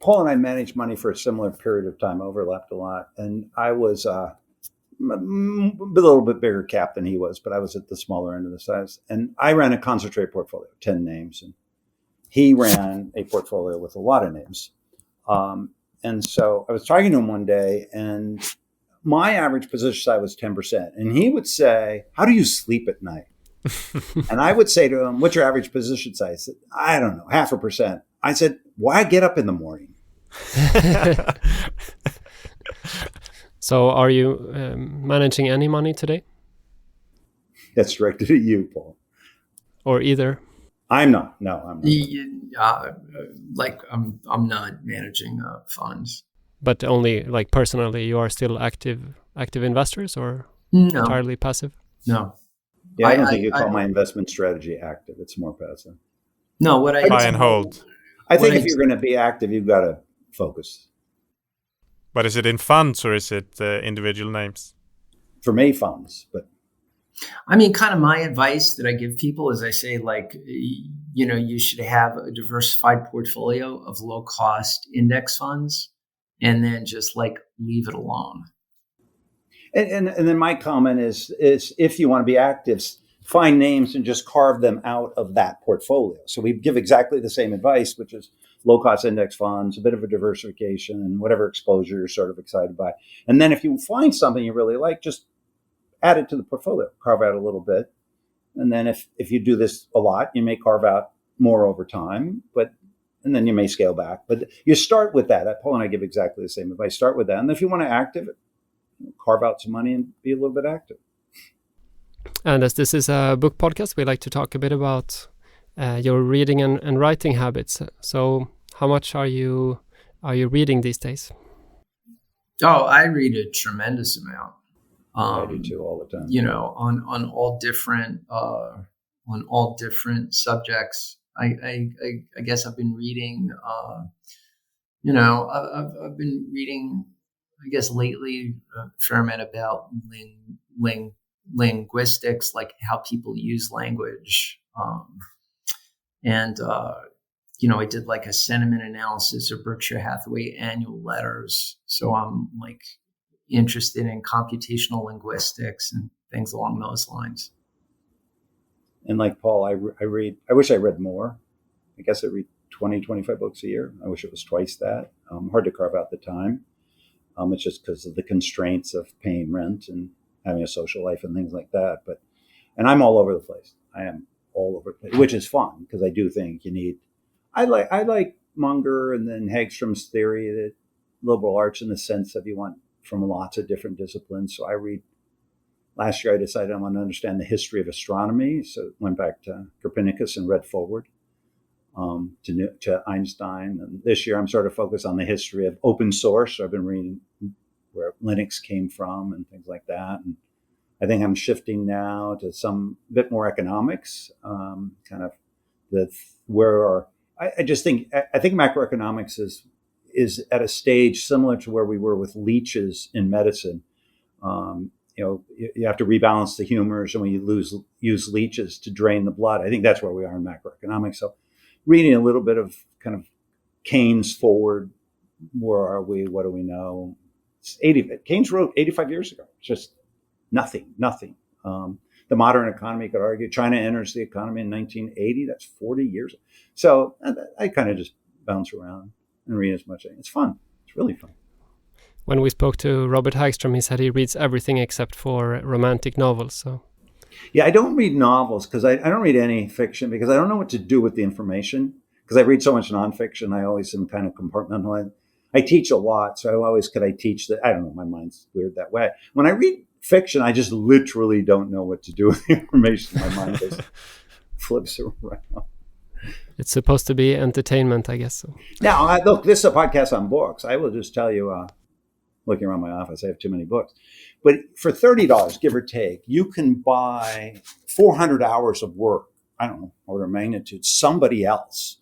Paul and I managed money for a similar period of time, overlapped a lot. And I was a little bit bigger cap than he was, but I was at the smaller end of the size. And I ran a concentrated portfolio, 10 names. And he ran a portfolio with a lot of names. And so I was talking to him one day, and my average position size was 10%. And he would say, how do you sleep at night? And I would say to him, what's your average position size? He said, I don't know, 0.5%. I said, why get up in the morning? So are you managing any money today? That's directed at you, Paul. Or either? I'm not. No, I'm not. I'm not managing funds. But only personally, you are still active investors, or No. entirely passive? No. Yeah, I don't think you call my investment strategy active. It's more passive. No, what I buy and hold. I think if you're going to be active, you've got to focus. But is it in funds or is it individual names? For me, funds. But I mean, kind of my advice that I give people is I say, you should have a diversified portfolio of low cost index funds and then just leave it alone. And then my comment is if you want to be active, find names and just carve them out of that portfolio. So we give exactly the same advice, which is low cost index funds, a bit of a diversification, and whatever exposure you're sort of excited by. And then if you find something you really like, just add it to the portfolio, carve out a little bit. And then if you do this a lot, you may carve out more over time, and then you may scale back. But you start with that. Paul and I give exactly the same advice. Start with that. And if you want to active it, carve out some money and be a little bit active. And as this is a book podcast, we like to talk a bit about your reading and writing habits. So how much are you reading these days? Oh, I read a tremendous amount. I do too, all the time. On all different subjects. I guess I've been reading. I've been reading. I guess lately a fair amount about linguistics, like how people use language. I did a sentiment analysis of Berkshire Hathaway annual letters. So I'm interested in computational linguistics and things along those lines. And like Paul, I read, I wish I read more. I guess I read 20, 25 books a year. I wish it was twice that. Hard to carve out the time. It's just because of the constraints of paying rent and having a social life and things like that. And I'm all over the place. I am all over the place, which is fun because I do think you need. I like Munger and then Hagstrom's theory that liberal arts in the sense that you want from lots of different disciplines. So I read Last year, I decided I want to understand the history of astronomy. So went back to Copernicus and read forward to Einstein. And this year, I'm sort of focused on the history of open source. So I've been reading where Linux came from and things like that. And I think I'm shifting now to some bit more economics, kind of I think macroeconomics is at a stage similar to where we were with leeches in medicine. You have to rebalance the humors, and when you use leeches to drain the blood. I think that's where we are in macroeconomics. So reading a little bit of kind of Keynes forward, where are we? What do we know? Keynes wrote 85 years ago. It's just nothing. The modern economy, could argue, China enters the economy in 1980. That's 40 years. So I kind of just bounce around and read as much. It's fun. It's really fun. When we spoke to Robert Hagstrom, he said he reads everything except for romantic novels. So, yeah, I don't read novels because I don't read any fiction because I don't know what to do with the information. Because I read so much nonfiction, I always am kind of compartmentalized. I teach a lot, so could I teach that? I don't know. My mind's weird that way. When I read fiction, I just literally don't know what to do with the information. My mind just flips around. It's supposed to be entertainment, I guess. So. Now, look, this is a podcast on books. I will just tell you, looking around my office, I have too many books. But for $30, give or take, you can buy 400 hours of work. I don't know, order of magnitude, somebody else.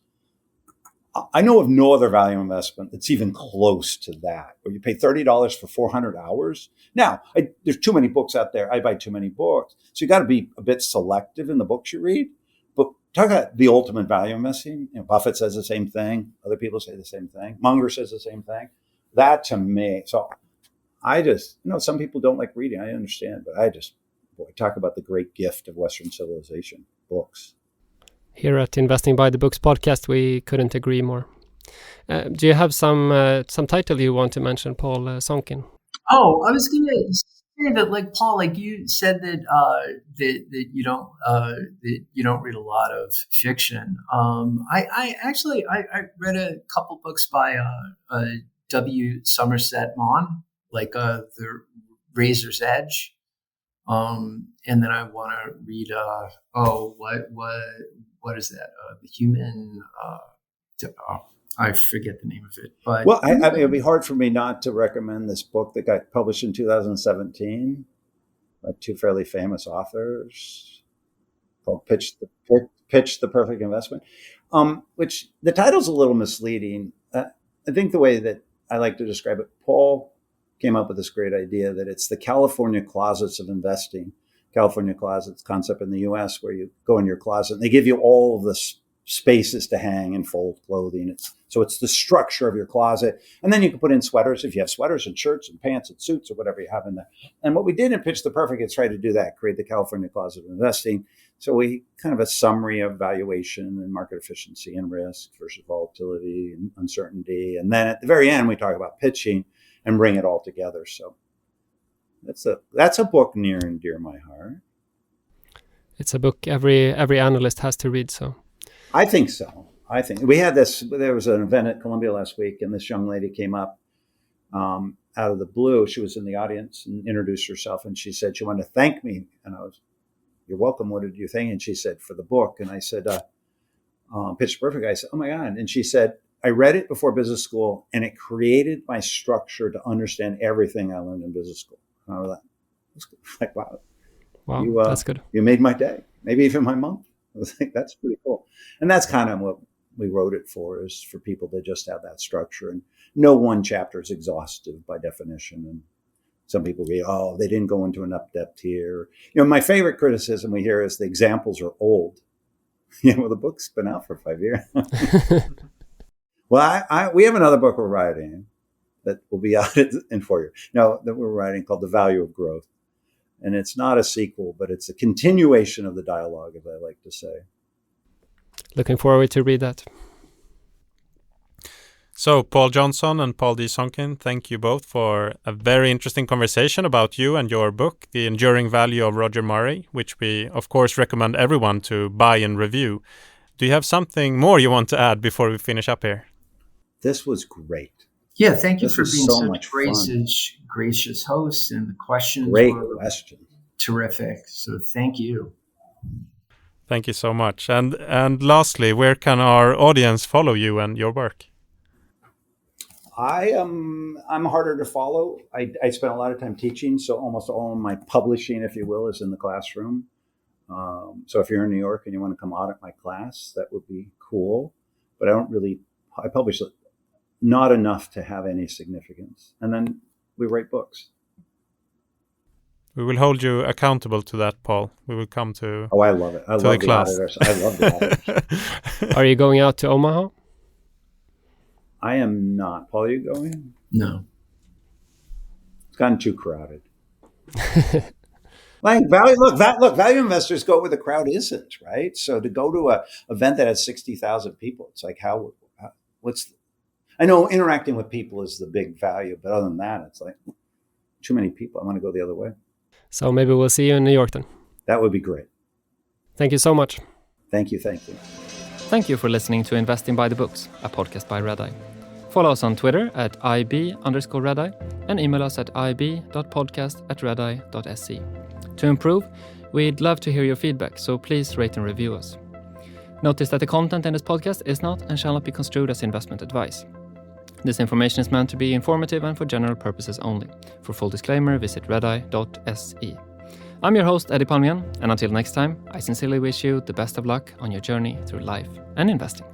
I know of no other value investment that's even close to that, where you pay $30 for 400 hours. Now, there's too many books out there. I buy too many books. So you got to be a bit selective in the books you read. But talk about the ultimate value investing. Buffett says the same thing. Other people say the same thing. Munger says the same thing. That to me, so I just, some people don't like reading. I understand, but talk about the great gift of Western civilization, books. Here at Investing by the Books podcast, we couldn't agree more. Do you have some title you want to mention, Paul Sonkin? Oh, I was going to say that, like Paul, like you said that that you don't read a lot of fiction. I read a couple books by W. Somerset Maugham, like The Razor's Edge. And then I want to read what is that? The Human. I forget the name of it. But well, I mean, it would be hard for me not to recommend this book that got published in 2017 by two fairly famous authors called "Pitch the Perfect Investment," which the title's a little misleading. I think the way that I like to describe it, Paul came up with this great idea that it's the California closets of investing. California closets concept in the U.S. where you go in your closet and they give you all of the spaces to hang and fold clothing. So it's the structure of your closet. And then you can put in sweaters if you have sweaters and shirts and pants and suits or whatever you have in there. And what we did in Pitch the Perfect is try to do that, create the California closet of investing. So we kind of a summary of valuation and market efficiency and risk versus volatility and uncertainty. And then at the very end, we talk about pitching and bring it all together. So that's a book near and dear to my heart. It's a book every analyst has to read. So I think so. I think we had this. There was an event at Columbia last week, and this young lady came up out of the blue. She was in the audience and introduced herself, and she said she wanted to thank me. And I was, "You're welcome. What did you think?" And she said, "For the book." And I said, "Pitch Perfect." I said, "Oh my God!" And she said, "I read it before business school, and it created my structure to understand everything I learned in business school." And I was like, "Wow, that's good. You made my day. Maybe even my month." I was like, "That's pretty cool." And that's kind of what we wrote it for, is for people to just have that structure. And no one chapter is exhaustive by definition. And some people read, they didn't go into enough depth here. My favorite criticism we hear is the examples are old. The book's been out for 5 years. Well, we have another book we're writing that will be out in 4 years. No, that we're writing called The Value of Growth. And it's not a sequel, but it's a continuation of the dialogue, as I like to say. Looking forward to read that. So, Paul Johnson and Paul D. Sonkin, thank you both for a very interesting conversation about you and your book, The Enduring Value of Roger Murray, which we, of course, recommend everyone to buy and review. Do you have something more you want to add before we finish up here? This was great. Yeah, thank you for being so such gracious host, and the questions great question. terrific. So thank you. Thank you so much. And lastly, where can our audience follow you and your work? I'm harder to follow. I spend a lot of time teaching, so almost all of my publishing, if you will, is in the classroom. So if you're in New York and you want to come audit my class, that would be cool. But I publish not enough to have any significance. And then we write books. We will hold you accountable to that, Paul. We will come to. Oh, I love it. I love the auditors. I love the auditors. Are you going out to Omaha? I am not. Paul, are you going? No. It's gotten too crowded. Value investors go where the crowd isn't, right? So to go to an event that has 60,000 people, it's like I know interacting with people is the big value, but other than that, it's like too many people. I want to go the other way. So maybe we'll see you in New York then. That would be great. Thank you so much. Thank you. Thank you for listening to Investing by the Books, a podcast by Redeye. Follow us on Twitter at @IB_Redeye and email us at ib.podcast@redeye.se. To improve, we'd love to hear your feedback, so please rate and review us. Notice that the content in this podcast is not and shall not be construed as investment advice. This information is meant to be informative and for general purposes only. For full disclaimer, visit redeye.se. I'm your host, Eddie Palmian, and until next time, I sincerely wish you the best of luck on your journey through life and investing.